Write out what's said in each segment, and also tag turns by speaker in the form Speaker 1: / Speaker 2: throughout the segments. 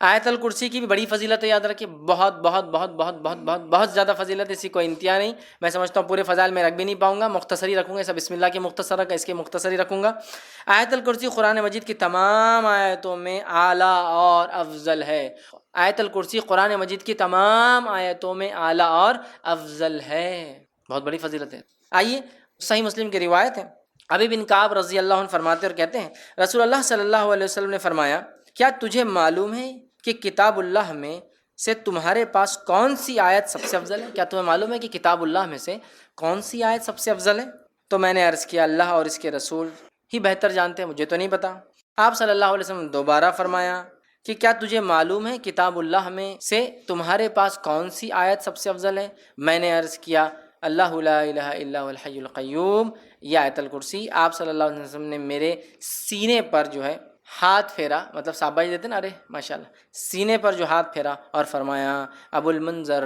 Speaker 1: آیت الکرسی کی بھی بڑی فضیلت ہے، یاد رکھیے، بہت بہت بہت بہت بہت بہت بہت زیادہ فضیلت ہے، اسی کوئی انتہا نہیں۔ میں سمجھتا ہوں پورے فضائل میں رکھ بھی نہیں پاؤں گا، مختصری رکھوں گا، سب بسم اللہ کے مختصر کا اس کے مختصری رکھوں گا۔ آیت الکرسی قرآن مجید کی تمام آیتوں میں اعلیٰ اور افضل ہے۔ آیت الکرسی قرآن مجید کی تمام آیتوں میں اعلیٰ اور افضل ہے، بہت بڑی فضیلت ہے۔ آئیے صحیح مسلم کی روایت ہے، ابی بن کعب رضی اللہ عنہ فرماتے اور کہتے ہیں رسول اللہ صلی اللہ علیہ وسلم نے فرمایا، کیا تجھے معلوم ہے کہ کتاب اللہ میں سے تمہارے پاس کون سی آیت سب سے افضل ہے؟ کیا تمہیں معلوم ہے کہ کتاب اللہ میں سے کون سی آیت سب سے افضل ہے؟ تو میں نے عرض کیا اللہ اور اس کے رسول ہی بہتر جانتے ہیں، مجھے تو نہیں پتا۔ آپ صلی اللہ علیہ وسلم نے دوبارہ فرمایا کہ کیا تجھے معلوم ہے کتاب اللہ میں سے تمہارے پاس کون سی آیت سب سے افضل ہے؟ میں نے عرض کیا اللہ لا الہ الا هو الحی القیوم، یہ آیت الکرسی۔ آپ صلی اللہ علیہ وسلم نے میرے سینے پر جو ہے ہاتھ پھیرا، مطلب شاباشی دیتے نا، ارے ماشاءاللہ، سینے پر جو ہاتھ پھیرا اور فرمایا ابو المنذر،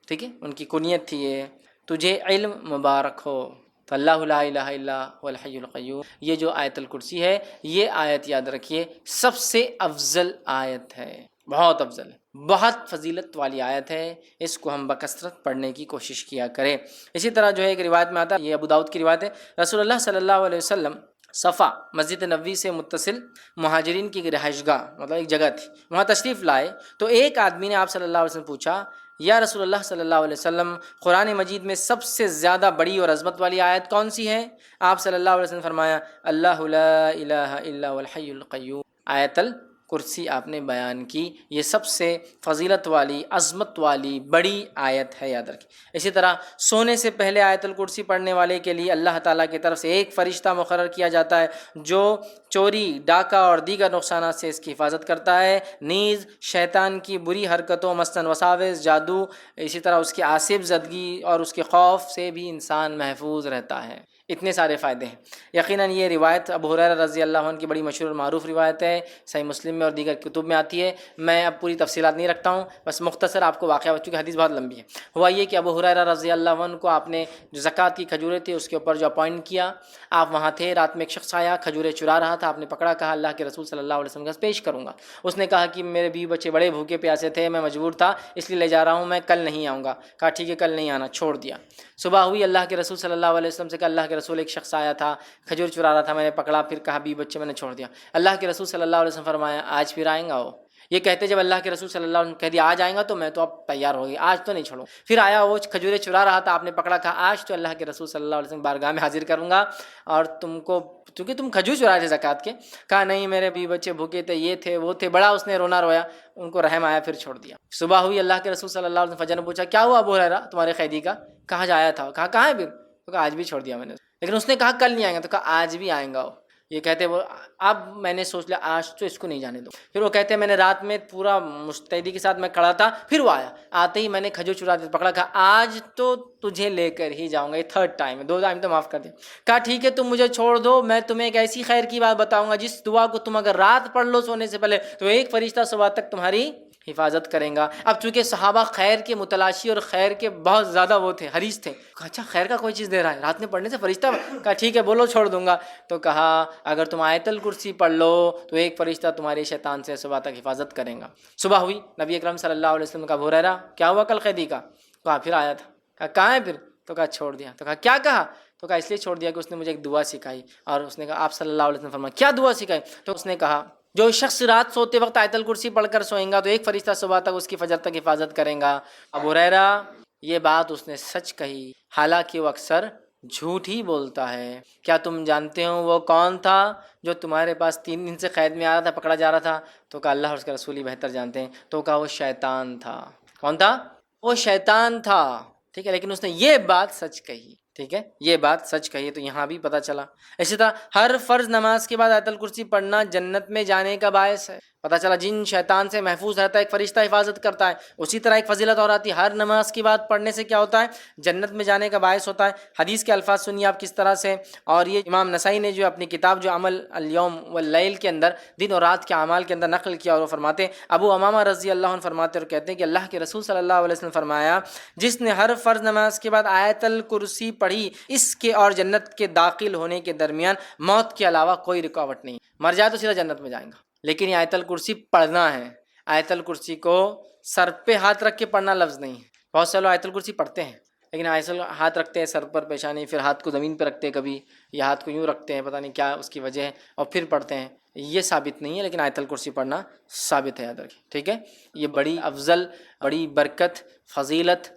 Speaker 1: ٹھیک ہے، ان کی کنیت تھی یہ، تجھے علم مبارک ہو۔ تو اللہ لا الہ الا هو الحی القیوم، یہ جو آیت الکرسی ہے، یہ آیت یاد رکھیے سب سے افضل آیت ہے، بہت افضل ہے، بہت فضیلت والی آیت ہے، اس کو ہم بکثرت پڑھنے کی کوشش کیا کریں۔ اسی طرح جو ہے ایک روایت میں آتا ہے، یہ ابو داؤد کی روایت ہے، رسول اللہ صلی اللہ علیہ وسلم صفا مسجد نبوی سے متصل مہاجرین کی رہائش گاہ، مطلب ایک جگہ تھی، وہاں تشریف لائے تو ایک آدمی نے آپ صلی اللہ علیہ وسلم پوچھا، یا رسول اللہ صلی اللہ علیہ وسلم، قرآن مجید میں سب سے زیادہ بڑی اور عظمت والی آیت کون سی ہے؟ آپ صلی اللہ علیہ وسلم نے فرمایا اللہ لا الہ الا هو الحی القیوم، آیت الکرسی آپ نے بیان کی، یہ سب سے فضیلت والی، عظمت والی بڑی آیت ہے، یاد رکھیں۔ اسی طرح سونے سے پہلے آیت الکرسی پڑھنے والے کے لیے اللہ تعالیٰ کی طرف سے ایک فرشتہ مقرر کیا جاتا ہے جو چوری، ڈاکہ اور دیگر نقصانات سے اس کی حفاظت کرتا ہے، نیز شیطان کی بری حرکتوں مثلاً وساوس، جادو، اسی طرح اس کی آصف زدگی اور اس کے خوف سے بھی انسان محفوظ رہتا ہے۔ اتنے سارے فائدے ہیں۔ یقیناً یہ روایت ابو ہریرہ رضی اللہ عنہ کی بڑی مشہور اور معروف روایت ہے، صحیح مسلم میں اور دیگر کتب میں آتی ہے۔ میں اب پوری تفصیلات نہیں رکھتا ہوں، بس مختصر آپ کو واقعہ، چونکہ حدیث بہت لمبی ہے۔ ہوا یہ کہ ابو ہریرہ رضی اللہ عنہ کو آپ نے جو زکوٰۃ کی کھجوریں تھی اس کے اوپر جو اپوائنٹ کیا، آپ وہاں تھے، رات میں ایک شخص آیا کھجوریں چرا رہا تھا، آپ نے پکڑا، کہا اللہ کے رسول صلی اللہ علیہ وسلم کا پیش کروں گا۔ اس نے کہا کہ میرے بیوی بچے بڑے بھوکے پیاسے تھے، میں مجبور تھا اس لیے لے جا رہا ہوں، میں کل نہیں آؤں گا۔ کہا ٹھیک ہے کل نہیں آنا، چھوڑ دیا۔ صبح ہوئی، اللہ کے رسول صلی اللہ علیہ وسلم سے کہا اللہ کے رسول ایک شخص آیا تھا کھجور چرا رہا تھا، میں نے پکڑا، پھر کہا بیوی بچے میں نے چھوڑ دیا۔ اللہ کے رسول صلی اللہ علیہ وسلم فرمایا آج پھر آئیں گا وہ؟ یہ کہتے جب اللہ کے رسول صلی اللہ علیہ وسلم کہہ دیا آج آئیں گا تو میں تو اب تیار ہو گئی، آج تو نہیں چھوڑوں۔ پھر آیا وہ کھجوریں چرا رہا تھا، آپ نے پکڑا، کہا آج تو اللہ کے رسول صلی اللہ علیہ وسلم بارگاہ میں حاضر کروں گا اور تم کو، چونکہ تم کھجور چرائے تھے زکوٰۃ کے۔ کہا نہیں میرے بیوی بچے بھوکے تھے، یہ تھے وہ تھے، بڑا اس نے رونا رویا، ان کو رحم آیا، پھر چھوڑ دیا۔ صبح ہوئی، اللہ کے رسول صلی اللہ علیہ وسلم فجر نے پوچھا کیا ہوا ابو ہریرہ تمہارے قیدی کا؟ کہا جایا تھا۔ کہا کہاں ہے پھر؟ تو کہا آج بھی چھوڑ دیا میں نے، لیکن اس نے کہا کل نہیں آئیں گا، تو کہا آج بھی آئیں گا وہ۔ یہ کہتے وہ اب میں نے سوچ لیا آج تو اس کو نہیں جانے دو۔ پھر وہ کہتے میں نے رات میں پورا مستعدی کے ساتھ میں کھڑا تھا، پھر وہ آیا، آتے ہی میں نے کھجور چرا دیا، پکڑا، کہا آج تو تجھے لے کر ہی جاؤں گا، یہ تھرڈ ٹائم ہے، 2 ٹائم تو معاف کر دیا۔ کہا ٹھیک ہے تم مجھے چھوڑ دو، میں تمہیں ایک ایسی خیر کی بات بتاؤں گا جس دعا کو تم اگر رات پڑھ لو سونے سے پہلے تو ایک فرشتہ صبح تک تمہاری حفاظت کریں گا۔ اب چونکہ صحابہ خیر کے متلاشی اور خیر کے بہت زیادہ وہ تھے، حریص تھے، کہا اچھا خیر کا کوئی چیز دے رہا ہے رات میں پڑھنے سے فرشتہ؟ کہا ٹھیک ہے بولو چھوڑ دوں گا۔ تو کہا اگر تم آیت الکرسی پڑھ لو تو ایک فرشتہ تمہارے شیطان سے صبح تک حفاظت کریں گا۔ صبح ہوئی، نبی اکرم صلی اللہ علیہ وسلم کا ابو ہریرہ کیا ہوا کل قیدی کا؟ کہا پھر آیا تھا۔ کہا کہاں ہے پھر؟ تو کہا چھوڑ دیا۔ تو کہا کیا کہا؟ تو کہا اس لیے چھوڑ دیا کہ اس نے مجھے ایک دعا سکھائی، اور اس نے کہا آپ صلی اللہ علیہ وسلم فرمایا کیا دعا سکھائی؟ تو اس نے کہا جو شخص رات سوتے وقت آیت الکرسی پڑھ کر سوئیں گا تو ایک فرشتہ صبح تک اس کی فجر تک حفاظت کریں گا۔ ابو ہریرہ یہ بات اس نے سچ کہی، حالانکہ وہ اکثر جھوٹ ہی بولتا ہے۔ کیا تم جانتے ہو وہ کون تھا جو تمہارے پاس 3 دن سے قید میں آ رہا تھا، پکڑا جا رہا تھا؟ تو کہا اللہ اور اس کے رسول ہی بہتر جانتے ہیں۔ تو کہا وہ شیطان تھا۔ کون تھا؟ وہ شیطان تھا، ٹھیک ہے، لیکن اس نے یہ بات سچ کہی، ٹھیک ہے، یہ بات سچ کہی، تو یہاں بھی پتہ چلا۔ اسی طرح ہر فرض نماز کے بعد آیت الکرسی پڑھنا جنت میں جانے کا باعث ہے۔ پتہ چلا جن شیطان سے محفوظ رہتا ہے ایک فرشتہ حفاظت کرتا ہے۔ اسی طرح ایک فضیلت اور آتی ہے، ہر نماز کی بعد پڑھنے سے کیا ہوتا ہے؟ جنت میں جانے کا باعث ہوتا ہے۔ حدیث کے الفاظ سنیے آپ کس طرح سے، اور یہ امام نسائی نے جو اپنی کتاب جو عمل الیوم واللیل کے اندر دن اور رات کے اعمال کے اندر نقل کیا، اور وہ فرماتے ہیں ابو امامہ رضی اللہ عنہ فرماتے اور کہتے ہیں کہ اللہ کے رسول صلی اللہ علیہ وسلم فرمایا جس نے ہر فرض نماز کے بعد آیت الکرسی پڑھی اس کے اور جنت کے داخل ہونے کے درمیان موت کے علاوہ کوئی رکاوٹ نہیں، مر جائے تو سیدھا جنت میں جائیں گا، لیکن یہ آیت الکرسی پڑھنا ہے۔ آیت الکرسی کو سر پہ ہاتھ رکھ کے پڑھنا لفظ نہیں ہے. بہت سے لوگ آیت الکرسی پڑھتے ہیں لیکن ہاتھ رکھتے ہیں سر پر پیشانی، پھر ہاتھ کو زمین پہ رکھتے ہیں کبھی، یا ہاتھ کو یوں رکھتے ہیں، پتہ نہیں کیا اس کی وجہ ہے، اور پھر پڑھتے ہیں. یہ ثابت نہیں ہے، لیکن آیت الکرسی پڑھنا ثابت ہے، یاد رکھیں. ٹھیک ہے، یہ بڑی افضل، بڑی برکت، فضیلت،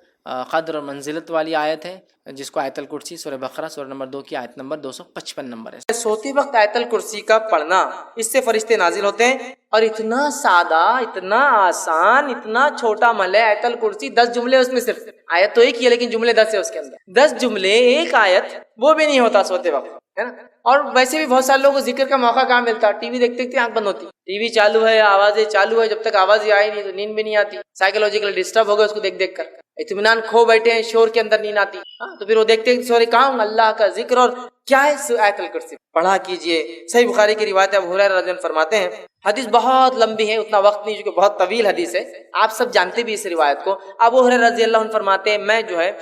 Speaker 1: قدر اور منزلت والی آیت ہے، جس کو آیت الکرسی سورہ بقرہ سورہ نمبر 2 کی آیت نمبر 255 نمبر ہے. سوتے وقت آیت الکرسی کا پڑھنا، اس سے فرشتے نازل ہوتے ہیں. اور اتنا سادہ، اتنا آسان، اتنا چھوٹا عمل ہے آیت الکرسی. 10 جملے اس میں، صرف آیت تو ایک ہی ہے لیکن جملے 10 ہے اس کے اندر. 10 جملے، ایک آیت، وہ بھی نہیں ہوتا سوتے وقت، ہے نا. اور ویسے بھی بہت سارے لوگوں کو ذکر کا موقع کہاں ملتا، ٹی وی دیکھتے دیکھتے آنکھ بند ہوتی، ٹی وی چالو ہے، آوازیں چالو ہے، جب تک آواز آئی نہیں تو نیند بھی نہیں آتی. سائیکولوجیکل ڈسٹرب ہو گئے اس کو دیکھ دیکھ کر، اطمینان کھو بیٹھے ہیں، شور کے اندر نیند آتی. تو پھر وہ دیکھتے ہیں سورے کام اللہ کا ذکر اور کیا ہے آیت الکرسی پڑھا کیجئے. صحیح بخاری کی روایت ابو ہریرہ رضی اللہ عنہ فرماتے ہیں، حدیث بہت لمبی ہے، اتنا وقت نہیں چونکہ بہت طویل حدیث ہے، آپ سب جانتے بھی اس روایت کو. ابو ہریرہ رضی اللہ عنہ فرماتے ہیں، میں جو ہے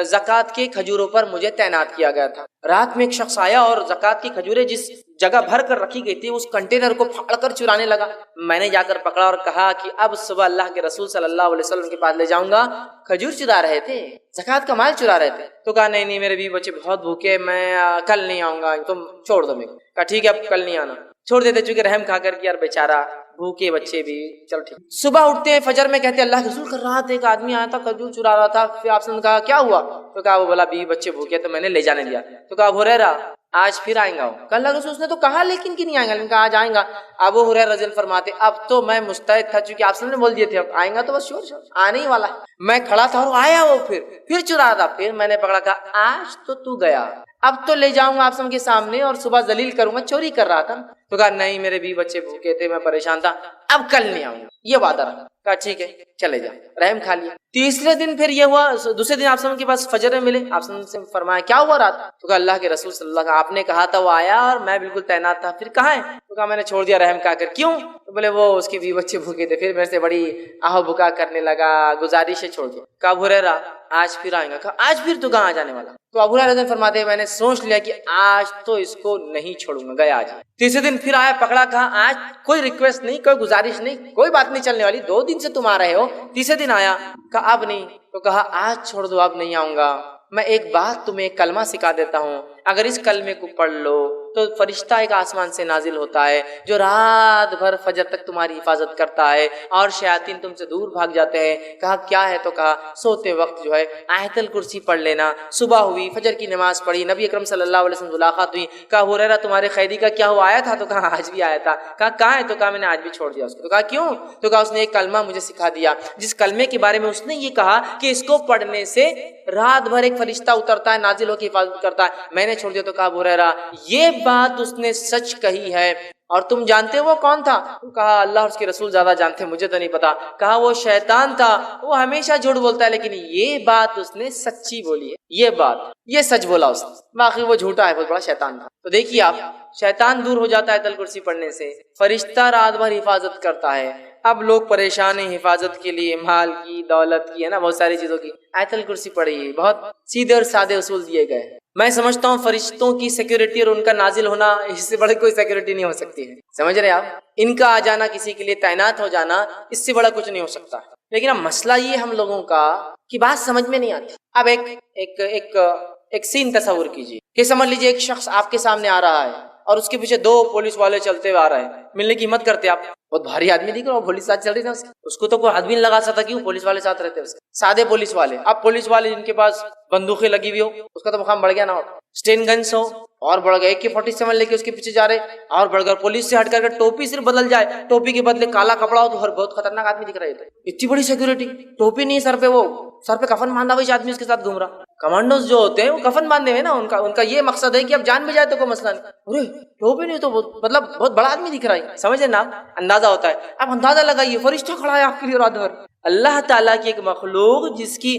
Speaker 1: زکوٰۃ کے کھجوروں پر مجھے تعینات کیا گیا تھا. رات میں ایک شخص آیا اور زکوٰۃ کی کھجوریں جس جگہ بھر کر رکھی گئی تھی اس کنٹینر کو پھاڑ کر چرانے لگا. میں نے جا کر پکڑا اور کہا کہ اب صبح اللہ کے رسول صلی اللہ علیہ وسلم کے پاس لے جاؤں گا. کھجور چرا رہے تھے، زکوٰۃ کا مال چرا رہے تھے. تو کہا نہیں میرے بیوی بچے بہت بھوکے، میں کل نہیں آؤں گا، تم چھوڑ دو. میں کہا ٹھیک ہے اب کل نہیں آنا، چھوڑ دیتے، چونکہ رحم کھا کر کہ یار بیچارہ بھوکے بچے بھی، چلو ٹھیک. صبح اٹھتے ہیں فجر میں، کہتے اللہ کے رسول کر رہا تھا ایک آدمی آیا تھا کھجور چرا رہا تھا. پھر آپ نے کہا کیا ہوا؟ تو کہا وہ بولا بیوی بچے بھوکے تو میں نے لے جانے دیا. تو کہا ابو ہریرہ آج پھر آئیں گا. کہ اللہ کے رسول نے تو کہا لیکن کہ نہیں آئیں گا، لیکن کہا آج آئیں گا. ابو ہریرہ رضی اللہ فرماتے اب تو میں مستعد تھا، چونکہ آپ نے بول دیے تھے اب آئیں گا تو بس شور آنے ہی والا. میں کھڑا تھا اور آیا وہ، پھر چرا تھا. پھر میں نے پکڑا، کہا آج تو گیا، اب تو لے جاؤں گا آپ سب کے سامنے اور صبح ذلیل کروں گا، چوری کر رہا تھا. تو کہا نہیں میرے بھی بچے بھوکے تھے، میں پریشان تھا، اب کل نہیں آؤں گا، یہ وعدہ رہا. کہا ٹھیک ہے چلے جا، رحم کھا لیا. تیسرے دن پھر یہ ہوا، دوسرے دن آپ سب کے پاس فجر میں ملے، آپ سب سے فرمایا کیا ہوا رات؟ تو کہا اللہ کے رسول صلی اللہ علیہ وسلم آپ نے کہا تھا وہ آیا اور میں بالکل تعینات تھا، پھر کہاں ہے؟ تو کہا میں نے چھوڑ دیا رحم کھا کر. کیوں؟ تو بولے وہ اس کی بیوی بچے بھوکے تھے، پھر میرے سے بڑی آہو بکا کرنے لگا، گزارش ہے چھوڑ دیا. کہا ابو ہریرہ آج پھر آئیں گا. کہا آج پھر تو کہاں جانے والا؟ تو ابو ہریرہ فرماتے ہیں میں نے سوچ لیا کہ آج تو اس کو نہیں چھوڑوں گا، گیا آج. تیسرے دن پھر آیا، پکڑا، کہا آج کوئی ریکویسٹ نہیں، کوئی گزارش نہیں، کوئی بات نہیں چلنے والی، 2 دن سے تم آ رہے ہو. تیسرے دن آیا، کہا اب نہیں. تو کہا آج چھوڑ دو، اب نہیں آؤں گا. میں ایک بات تمہیں ایک کلمہ سکھا دیتا ہوں، اگر اس کلمے کو پڑھ لو تو فرشتہ ایک آسمان سے نازل ہوتا ہے جو رات بھر فجر تک تمہاری حفاظت کرتا ہے اور شیاطین تم سے دور بھاگ جاتے ہیں. کہا کیا ہے؟ تو کہا سوتے وقت جو ہے آیت الکرسی پڑھ لینا. صبح ہوئی، فجر کی نماز پڑھی، نبی اکرم صلی اللہ علیہ وسلم ملاقات ہوئی. کہا ابو ہریرہ تمہارے قیدی کا کیا ہوا، آیا تھا؟ تو کہا آج بھی آیا تھا. کہا کہاں ہے؟ تو کہا میں نے آج بھی چھوڑ دیا اس کو. تو کہا کیوں؟ تو کہا اس نے ایک کلمہ مجھے سکھا دیا جس کلمے کے بارے میں اس نے یہ کہا کہ اس کو پڑھنے سے رات بھر ایک فرشتہ اترتا ہے، نازل ہو کے حفاظت کرتا ہے. میں نے چھوڑ دیا. تو کہا ابو ہریرہ یہ بات اس نے سچ کہی ہے، اور تم جانتے وہ کون تھا؟ تو کہا اللہ اور اس کے رسول زیادہ جانتے، مجھے تو نہیں پتا. کہا وہ شیطان تھا، وہ ہمیشہ جھوٹ بولتا ہے لیکن یہ بات اس نے سچی بولی ہے، یہ بات یہ سچ بولا اس نے، باقی وہ جھوٹا ہے، بہت بڑا شیطان تھا. تو دیکھیے آپ، شیطان دور ہو جاتا ہے آیت الکرسی پڑھنے سے، فرشتہ رات بھر حفاظت کرتا ہے. اب لوگ پریشان ہیں حفاظت کے لیے، مال کی، دولت کی، ہے نا، بہت ساری چیزوں کی. آیت الکرسی پڑھیے، بہت سیدھے اور سادے اصول دیے گئے. میں سمجھتا ہوں فرشتوں کی سیکیورٹی اور ان کا نازل ہونا، اس سے بڑی کوئی سیکیورٹی نہیں ہو سکتی ہے. سمجھ رہے آپ؟ ان کا آ جانا، کسی کے لیے تعینات ہو جانا، اس سے بڑا کچھ نہیں ہو سکتا. لیکن اب مسئلہ یہ ہم لوگوں کا کہ بات سمجھ میں نہیں آتی. اب ایک سین تصور کیجیے کہ سمجھ لیجیے ایک شخص آپ کے سامنے آ رہا ہے اور اس کے پیچھے 2 پولیس والے چلتے ہوئے آ رہے ہیں. ملنے کی ہمت کرتے آپ، بہت بھاری آدمی دیکھ رہے ہو، پولیس ساتھ چل رہی تھا، اس کو تو کوئی ہاتھ بھی نہیں لگا سکتا، کیوں؟ پولیس والے ساتھ رہتے، اس سادے پولیس والے. اب پولیس والے جن کے پاس بندوقیں لگی ہوئی ہو، اس کا تو مقام بڑھ گیا نا، اسٹین گنس ہو اور بڑھ گئے، AK-47 لے کے اس کے پیچھے جا رہے اور بڑھ گئے. پولیس سے ہٹ کر ٹوپی صرف بدل جائے، ٹوپی کے بدلے کالا کپڑا ہو تو ہر بہت خطرناک آدمی دکھ رہا ہے. اتنی بڑی سیکورٹی، ٹوپی نہیں سر پہ، وہ سر پہ کفن باندھا ہوا آدمی اس کے ساتھ گھوم رہا. کمانڈوز جو ہوتے ہیں وہ کفن باندھے ہوئے نا، ان کا یہ مقصد ہے کہ اب جان بھی جائے تو کوئی مسئلہ نہیں. ارے ٹوپی نہیں تو مطلب بہت بڑا آدمی دکھ رہا ہے، سمجھے نا، اندازہ ہوتا ہے. اب اندازہ لگائیے فرشتہ کھڑا ہے آپ کے لیے رات بھر. اللہ تعالیٰ کی ایک مخلوق جس کی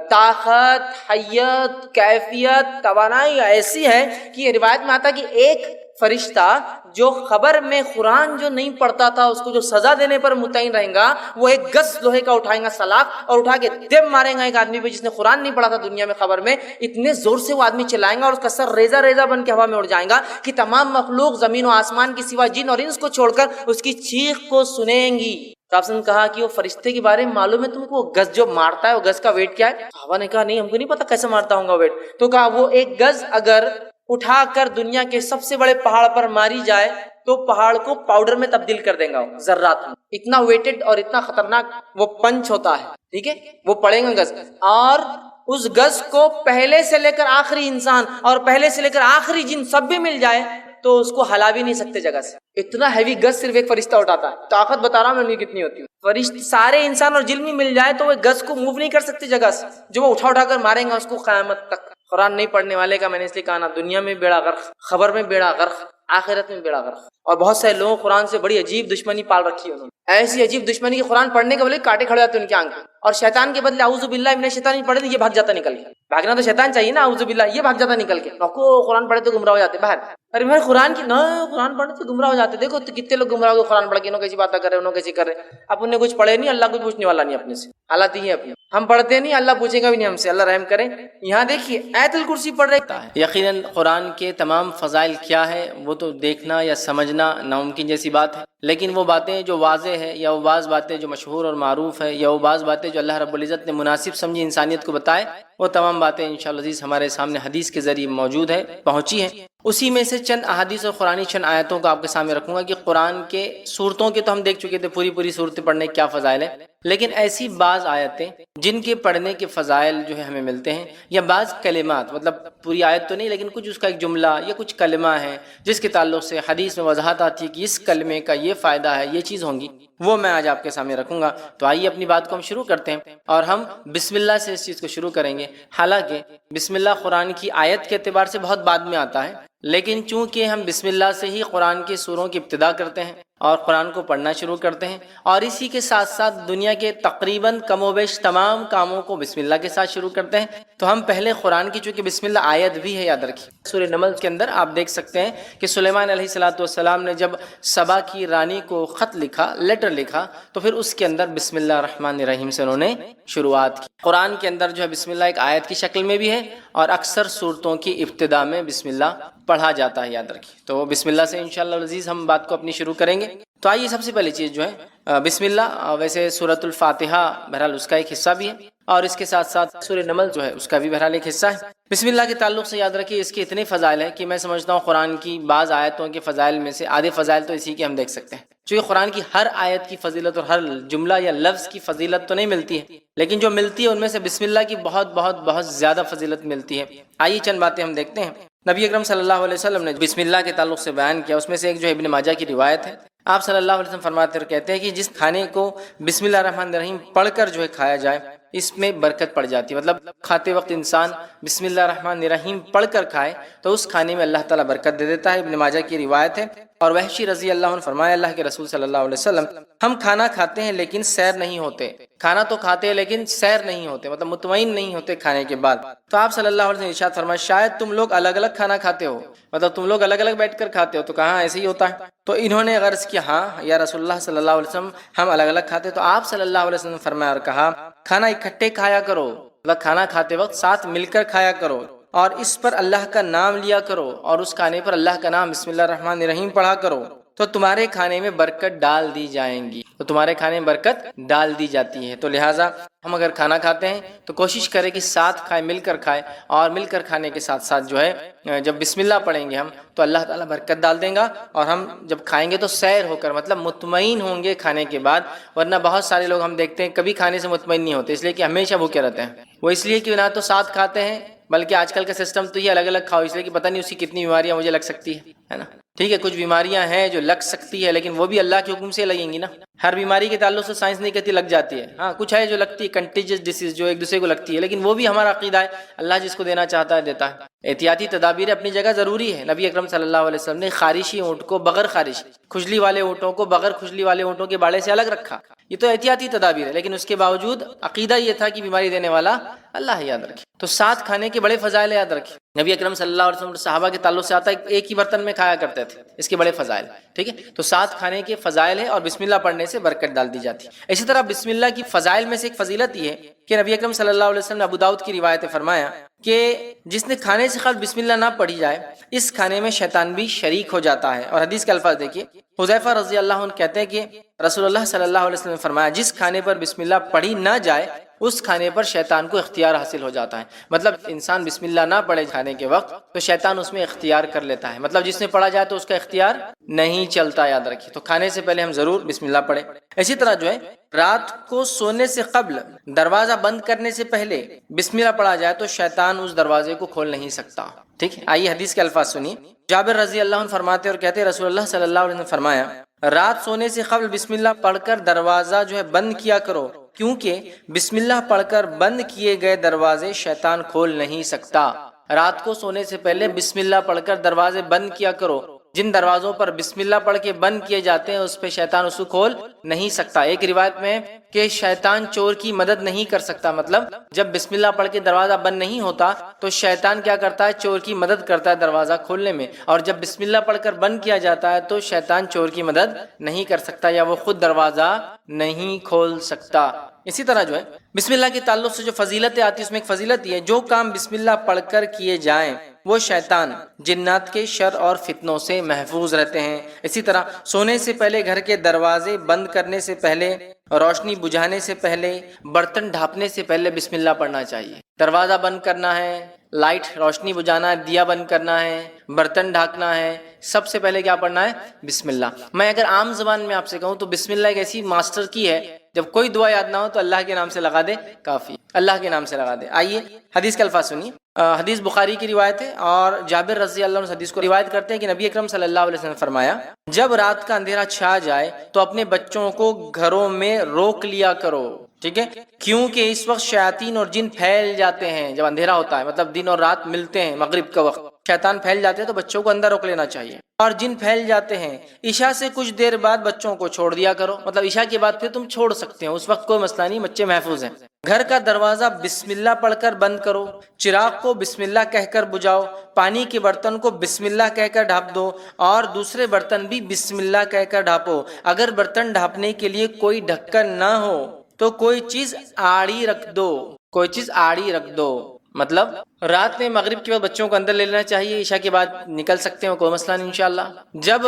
Speaker 1: طاقت، حیت، کیفیت، توانائی ایسی ہے کہ یہ روایت میں آتا ہے کہ ایک فرشتہ جو خبر میں قرآن جو نہیں پڑھتا تھا اس کو جو سزا دینے پر متعین رہے گا، وہ ایک گز لوہے کا اٹھائیں گا سلاخ اور اٹھا کے دم ماریں گا ایک آدمی پہ جس نے قرآن نہیں پڑھا تھا دنیا میں خبر میں. اتنے زور سے وہ آدمی چلائیں گا اور اس کا سر ریزہ ریزہ بن کے ہوا میں اڑ جائے گا کہ تمام مخلوق زمین و آسمان کی سوا جن اور انس کو چھوڑ کر اس کی چیخ کو سنیں گی. تو آپ نے کہا کہ وہ فرشتے کے بارے میں معلوم ہے تم کو؟ گز جو مارتا ہے وہ گز کا ویٹ کیا ہے؟ صحابہ نے کہا نہیں ہم کو نہیں پتا کیسے مارتا ہوں گا ویٹ. تو کہا وہ ایک گز اگر اٹھا کر دنیا کے سب سے بڑے پہاڑ پر ماری جائے تو پہاڑ کو پاؤڈر میں تبدیل کر دیں گا وہ ذرات میں. اتنا ویٹڈ اور اتنا خطرناک وہ پنچ ہوتا ہے. ٹھیک ہے، وہ پڑے گا گز، اور اس گز کو پہلے سے لے کر آخری انسان اور پہلے سے لے کر آخری جن سب بھی مل جائے تو اس کو ہلا بھی نہیں سکتے جگہ سے. اتنا ہیوی گز صرف ایک فرشتہ اٹھاتا ہے. طاقت بتا رہا ہوں میں کتنی ہوتی ہے. فرشتے سارے انسان اور جن بھی مل جائے تو وہ گز کو موو نہیں کر سکتے جگہ سے، جو وہ اٹھا کر ماریں گا اس کو قیامت تک. قرآن نہیں پڑھنے والے کا میں نے اس لیے کہا نا، دنیا میں بیڑا غرق، خبر میں بیڑا غرق، آخرت میں بیڑا غرق. اور بہت سے لوگوں قرآن سے بڑی عجیب دشمنی پال رکھی ہے انہوں نے، ایسی عجیب دشمنی کہ قرآن پڑھنے کے بدلے کاٹے کھڑے ہوتے ہیں ان کی آنکھ، اور شیطان کے بدلے اعوذ باللہ من الشیطان پڑھے تو یہ بھاگ جاتا نکل کے. بھاگنا تو شیطان چاہیے نا، اعوذ باللہ یہ بھاگ جاتا نکل کے. کو قرآن پڑھے تو گمراہ ہو جاتے باہر. ارے بھائی قرآن کی نہ قرآن پڑھنے سے گمراہ ہو جاتے. دیکھو تو کتنے لوگ گمراہ ہو قرآن پڑھ کے، انہوں کیسی باتیں کر رہے ہیں، انہوں کیسی کر رہے ہیں. اپن نے کچھ پڑھے نہیں، اللہ کچھ پوچھنے والا نہیں اپنے سے. حالات ہی ہے اپنی، ہم پڑھتے نہیں، اللہ پوچھے گا بھی نہیں ہم سے. اللہ رحم کرے. یہاں دیکھیے آیت الکرسی پڑھ رہے ہیں. یقیناً قرآن کے تمام فضائل کیا ہے وہ تو دیکھنا یا سمجھنا ناممکن جیسی بات ہے، لیکن وہ باتیں جو واضح ہے یا وہ بعض باتیں جو مشہور اور معروف ہے یا وہ بعض باتیں جو اللہ رب العزت نے مناسب سمجھی انسانیت کو بتائے، وہ تمام باتیں انشاءاللہ عزیز ہمارے سامنے حدیث کے ذریعے موجود ہے، پہنچی ہیں. اسی میں سے چند احادیث اور قرآنی چند آیتوں کو آپ کے سامنے رکھوں گا کہ قرآن کے صورتوں کے تو ہم دیکھ چکے تھے پوری صورتیں پڑھنے کے کیا فضائل ہیں، لیکن ایسی بعض آیتیں جن کے پڑھنے کے فضائل جو ہے ہمیں ملتے ہیں، یا بعض کلمات، مطلب پوری آیت تو نہیں لیکن کچھ اس کا ایک جملہ یا کچھ کلمہ ہے جس کے تعلق سے حدیث میں وضاحت آتی ہے کہ اس کلمے کا یہ فائدہ ہے، یہ چیز ہوں گی، وہ میں آج آپ کے سامنے رکھوں گا. تو آئیے اپنی بات کو ہم شروع کرتے ہیں، اور ہم بسم اللہ سے اس چیز کو شروع کریں گے. حالانکہ بسم اللہ قرآن کی آیت کے اعتبار سے بہت بعد میں آتا ہے، لیکن چونکہ ہم بسم اللہ سے ہی قرآن کی سوروں کی ابتدا کرتے ہیں اور قرآن کو پڑھنا شروع کرتے ہیں، اور اسی کے ساتھ ساتھ دنیا کے تقریباً کم و بیش تمام کاموں کو بسم اللہ کے ساتھ شروع کرتے ہیں، تو ہم پہلے قرآن کی چونکہ بسم اللہ آیت بھی ہے، یاد رکھیے سورہ نمل کے اندر آپ دیکھ سکتے ہیں کہ سلیمان علیہ السلام نے جب سبا کی رانی کو خط لکھا، لیٹر لکھا، تو پھر اس کے اندر بسم اللہ الرحمن الرحیم سے انہوں نے شروعات کی. قرآن کے اندر جو ہے بسم اللہ ایک آیت کی شکل میں بھی ہے، اور اکثر صورتوں کی ابتدا میں بسم اللہ پڑھا جاتا ہے، یاد رکھیے. تو بسم اللہ سے انشاءاللہ العزیز ہم بات کو اپنی شروع کریں گے. تو آئیے سب سے پہلی چیز جو ہے بسم اللہ، ویسے سورۃ الفاتحہ بہرحال اس کا ایک حصہ بھی ہے، اور اس کے ساتھ ساتھ سورہ نمل جو ہے اس کا بھی بہرحال ایک حصہ ہے. بسم اللہ کے تعلق سے یاد رکھیے اس کے اتنے فضائل ہیں کہ میں سمجھتا ہوں قرآن کی بعض آیتوں کے فضائل میں سے آدھے فضائل تو اسی کے ہم دیکھ سکتے ہیں. چونکہ قرآن کی ہر آیت کی فضیلت اور ہر جملہ یا لفظ کی فضیلت تو نہیں ملتی ہے، لیکن جو ملتی ہے ان میں سے بسم اللہ کی بہت بہت بہت زیادہ فضیلت ملتی ہے. آئیے چند باتیں ہم دیکھتے ہیں. نبی اکرم صلی اللہ علیہ وسلم نے بسم اللہ کے تعلق سے بیان کیا، اس میں سے ایک جو ابن ماجہ کی روایت ہے. آپ صلی اللہ علیہ وسلم فرماتے اور کہتے ہیں کہ جس کھانے کو بسم اللہ الرحمن الرحیم پڑھ کر جو ہے کھایا جائے اس میں برکت پڑ جاتی ہے. مطلب کھاتے وقت انسان بسم اللہ الرحمن الرحیم پڑھ کر کھائے تو اس کھانے میں اللہ تعالیٰ برکت دے دیتا ہے. ابن ماجہ کی روایت ہے. اور وحشی رضی اللہ عنہ فرمایا اللہ کے رسول صلی اللہ علیہ وسلم ہم کھانا کھاتے ہیں لیکن سیر نہیں ہوتے. کھانا تو کھاتے ہیں لیکن سیر نہیں ہوتے، مطلب مطمئن نہیں ہوتے کھانے کے بعد. تو آپ صلی اللہ علیہ وسلم ارشاد فرمایا شاید تم لوگ الگ الگ کھانا کھاتے ہو، مطلب تم لوگ الگ الگ بیٹھ کر کھاتے ہو. تو کہاں ایسے ہی ہوتا ہے؟ تو انہوں نے غرض کیا ہاں یا رسول اللہ صلی اللہ علیہ وسلم ہم الگ الگ کھاتے. تو آپ صلی اللہ علیہ وسلم فرمایا اور کہا کھانا اکٹھے کھایا کرو، مطلب کھانا کھاتے وقت ساتھ مل کر کھایا کرو، اور اس پر اللہ کا نام لیا کرو، اور اس کھانے پر اللہ کا نام بسم اللہ الرحمن الرحیم پڑھا کرو، تو تمہارے کھانے میں برکت ڈال دی جائیں گی. تو تمہارے کھانے میں برکت ڈال دی جاتی ہے. تو لہٰذا ہم اگر کھانا کھاتے ہیں تو کوشش کریں کہ ساتھ کھائیں، مل کر کھائیں، اور مل کر کھانے کے ساتھ ساتھ جو ہے جب بسم اللہ پڑھیں گے ہم تو اللہ تعالیٰ برکت ڈال دیں گا. اور ہم جب کھائیں گے تو سیر ہو کر، مطلب مطمئن ہوں گے کھانے کے بعد. ورنہ بہت سارے لوگ ہم دیکھتے ہیں کبھی کھانے سے مطمئن نہیں ہوتے، اس لیے کہ ہمیشہ بھوکے رہتے ہیں. وہ اس لیے کہ نہ تو ساتھ کھاتے ہیں، بلکہ آج کل کا سسٹم تو یہ الگ الگ کھاؤ، اس لیے کہ پتہ نہیں اسی کتنی بیماریاں مجھے لگ سکتی ہے نا. ٹھیک ہے، کچھ بیماریاں ہیں جو لگ سکتی ہے لیکن وہ بھی اللہ کے حکم سے لگیں گی نا. ہر بیماری کے تعلق سے سائنس نہیں کہتی لگ جاتی ہے، ہاں کچھ ہے جو لگتی ہے کنٹیجس ڈیسیز جو ایک دوسرے کو لگتی ہے، لیکن وہ بھی ہمارا عقیدہ ہے اللہ جس کو دینا چاہتا ہے دیتا ہے. احتیاطی تدابیر اپنی جگہ ضروری ہے. نبی اکرم صلی اللہ علیہ وسلم نے خارشی اونٹ کو بغیر خارش، کھجلی والے اونٹوں کو بغیر کھجلی والے اونٹوں کے باڑے سے الگ رکھا. یہ تو احتیاطی تدابیر ہے، لیکن اس کے باوجود عقیدہ یہ تھا کہ بیماری دینے والا اللہ ہے، یاد رکھے. تو ساتھ کھانے کے بڑے فضائل یاد رکھے. نبی اکرم صلی اللہ علیہ وسلم صحابہ کے تعلق سے آتا ہے ایک ہی برتن میں کھایا کرتے تھے، اس کے بڑے فضائل. ٹھیک ہے، تو ساتھ کھانے کے فضائل ہے، اور بسم اللہ پڑھنے سے برکت ڈال دی جاتی ہے. اسی طرح بسم اللہ کی فضائل میں سے ایک فضیلت یہ ہے کہ نبی اکرم صلی اللہ علیہ وسلم نے ابو داؤد کی روایت فرمایا کہ جس نے کھانے سے قبل بسم اللہ نہ پڑھی جائے اس کھانے میں شیطان بھی شریک ہو جاتا ہے۔ اور حدیث کے الفاظ دیکھیے، حذیفہ رضی اللہ عنہ کہتے ہیں کہ رسول اللہ صلی اللہ علیہ وسلم نے فرمایا جس کھانے پر بسم اللہ پڑھی نہ جائے اس کھانے پر شیطان کو اختیار حاصل ہو جاتا ہے۔ مطلب انسان بسم اللہ نہ پڑھے کھانے کے وقت تو شیطان اس میں اختیار کر لیتا ہے، مطلب جس نے پڑھا جائے تو اس کا اختیار نہیں چلتا، یاد رکھیے۔ تو کھانے سے پہلے ہم ضرور بسم اللہ پڑھیں۔ اسی طرح جو ہے رات کو سونے سے قبل دروازہ بند کرنے سے پہلے بسم اللہ پڑھا جائے تو شیطان اس دروازے کو کھول نہیں سکتا۔ ٹھیک ہے، آئیے حدیث کے الفاظ سنیے۔ جابر رضی اللہ عنہ فرماتے اور کہتے ہیں رسول اللہ صلی اللہ علیہ وسلم نے فرمایا رات سونے سے قبل بسم اللہ پڑھ کر دروازہ جو ہے بند کیا کرو، کیونکہ بسم اللہ پڑھ کر بند کیے گئے دروازے شیطان کھول نہیں سکتا۔ رات کو سونے سے پہلے بسم اللہ پڑھ کر دروازے بند کیا کرو، جن دروازوں پر بسم اللہ پڑھ کے بند کیے جاتے ہیں اس پہ شیطان اس کو کھول نہیں سکتا۔ ایک روایت میں کہ شیطان چور کی مدد نہیں کر سکتا، مطلب جب بسم اللہ پڑھ کے دروازہ بند نہیں ہوتا تو شیطان کیا کرتا ہے، چور کی مدد کرتا ہے دروازہ کھولنے میں، اور جب بسم اللہ پڑھ کر بند کیا جاتا ہے تو شیطان چور کی مدد نہیں کر سکتا یا وہ خود دروازہ نہیں کھول سکتا۔ اسی طرح جو ہے بسم اللہ کے تعلق سے جو فضیلتیں آتی ہیں اس میں ایک فضیلت یہ ہے جو کام بسم اللہ پڑھ کر کیے جائیں وہ شیطان جنات کے شر اور فتنوں سے محفوظ رہتے ہیں۔ اسی طرح سونے سے پہلے گھر کے دروازے بند کرنے سے پہلے، روشنی بجھانے سے پہلے، برتن ڈھانپنے سے پہلے بسم اللہ پڑھنا چاہیے۔ دروازہ بند کرنا ہے، لائٹ روشنی بجھانا ہے، دیا بند کرنا ہے، برتن ڈھانکنا ہے، سب سے پہلے کیا پڑھنا ہے؟ بسم اللہ۔ میں اگر عام زبان میں آپ سے کہوں تو بسم اللہ ایک ایسی ماسٹر کی ہے، جب کوئی دعا یاد نہ ہو تو اللہ کے نام سے لگا دے، کافی، اللہ کے نام سے لگا دے۔ آئیے حدیث کے الفاظ سنیے۔ حدیث بخاری کی روایت ہے اور جابر رضی اللہ عنہ حدیث کو روایت کرتے ہیں کہ نبی اکرم صلی اللہ علیہ وسلم نے فرمایا جب رات کا اندھیرا چھا جائے تو اپنے بچوں کو گھروں میں روک لیا کرو، ٹھیک ہے، کیونکہ اس وقت شیاطین اور جن پھیل جاتے ہیں۔ جب اندھیرا ہوتا ہے مطلب دن اور رات ملتے ہیں، مغرب کا وقت شیطان پھیل جاتے ہیں تو بچوں کو اندر روک لینا چاہیے، اور جن پھیل جاتے ہیں عشاء سے کچھ دیر بعد بچوں کو چھوڑ دیا کرو، مطلب عشاء کے بعد پھر تم چھوڑ سکتے ہو، اس وقت کوئی مسئلہ نہیں، بچے محفوظ ہیں۔ گھر کا دروازہ بسم اللہ پڑھ کر بند کرو، چراغ کو بسم اللہ کہہ کر بجھاؤ، پانی کے برتن کو بسم اللہ کہہ کر ڈھانپ دو اور دوسرے برتن بھی بسم اللہ کہہ کر ڈھانپو۔ اگر برتن ڈھانپنے کے لیے کوئی ڈھکن نہ ہو تو کوئی چیز آڑی رکھ دو، کوئی چیز آڑی رکھ دو، مطلب رات میں مغرب کے بعد بچوں کو اندر لے لینا چاہیے، عشاء کے بعد نکل سکتے ہیں، کوئی مسئلہ نہیں انشاءاللہ۔ جب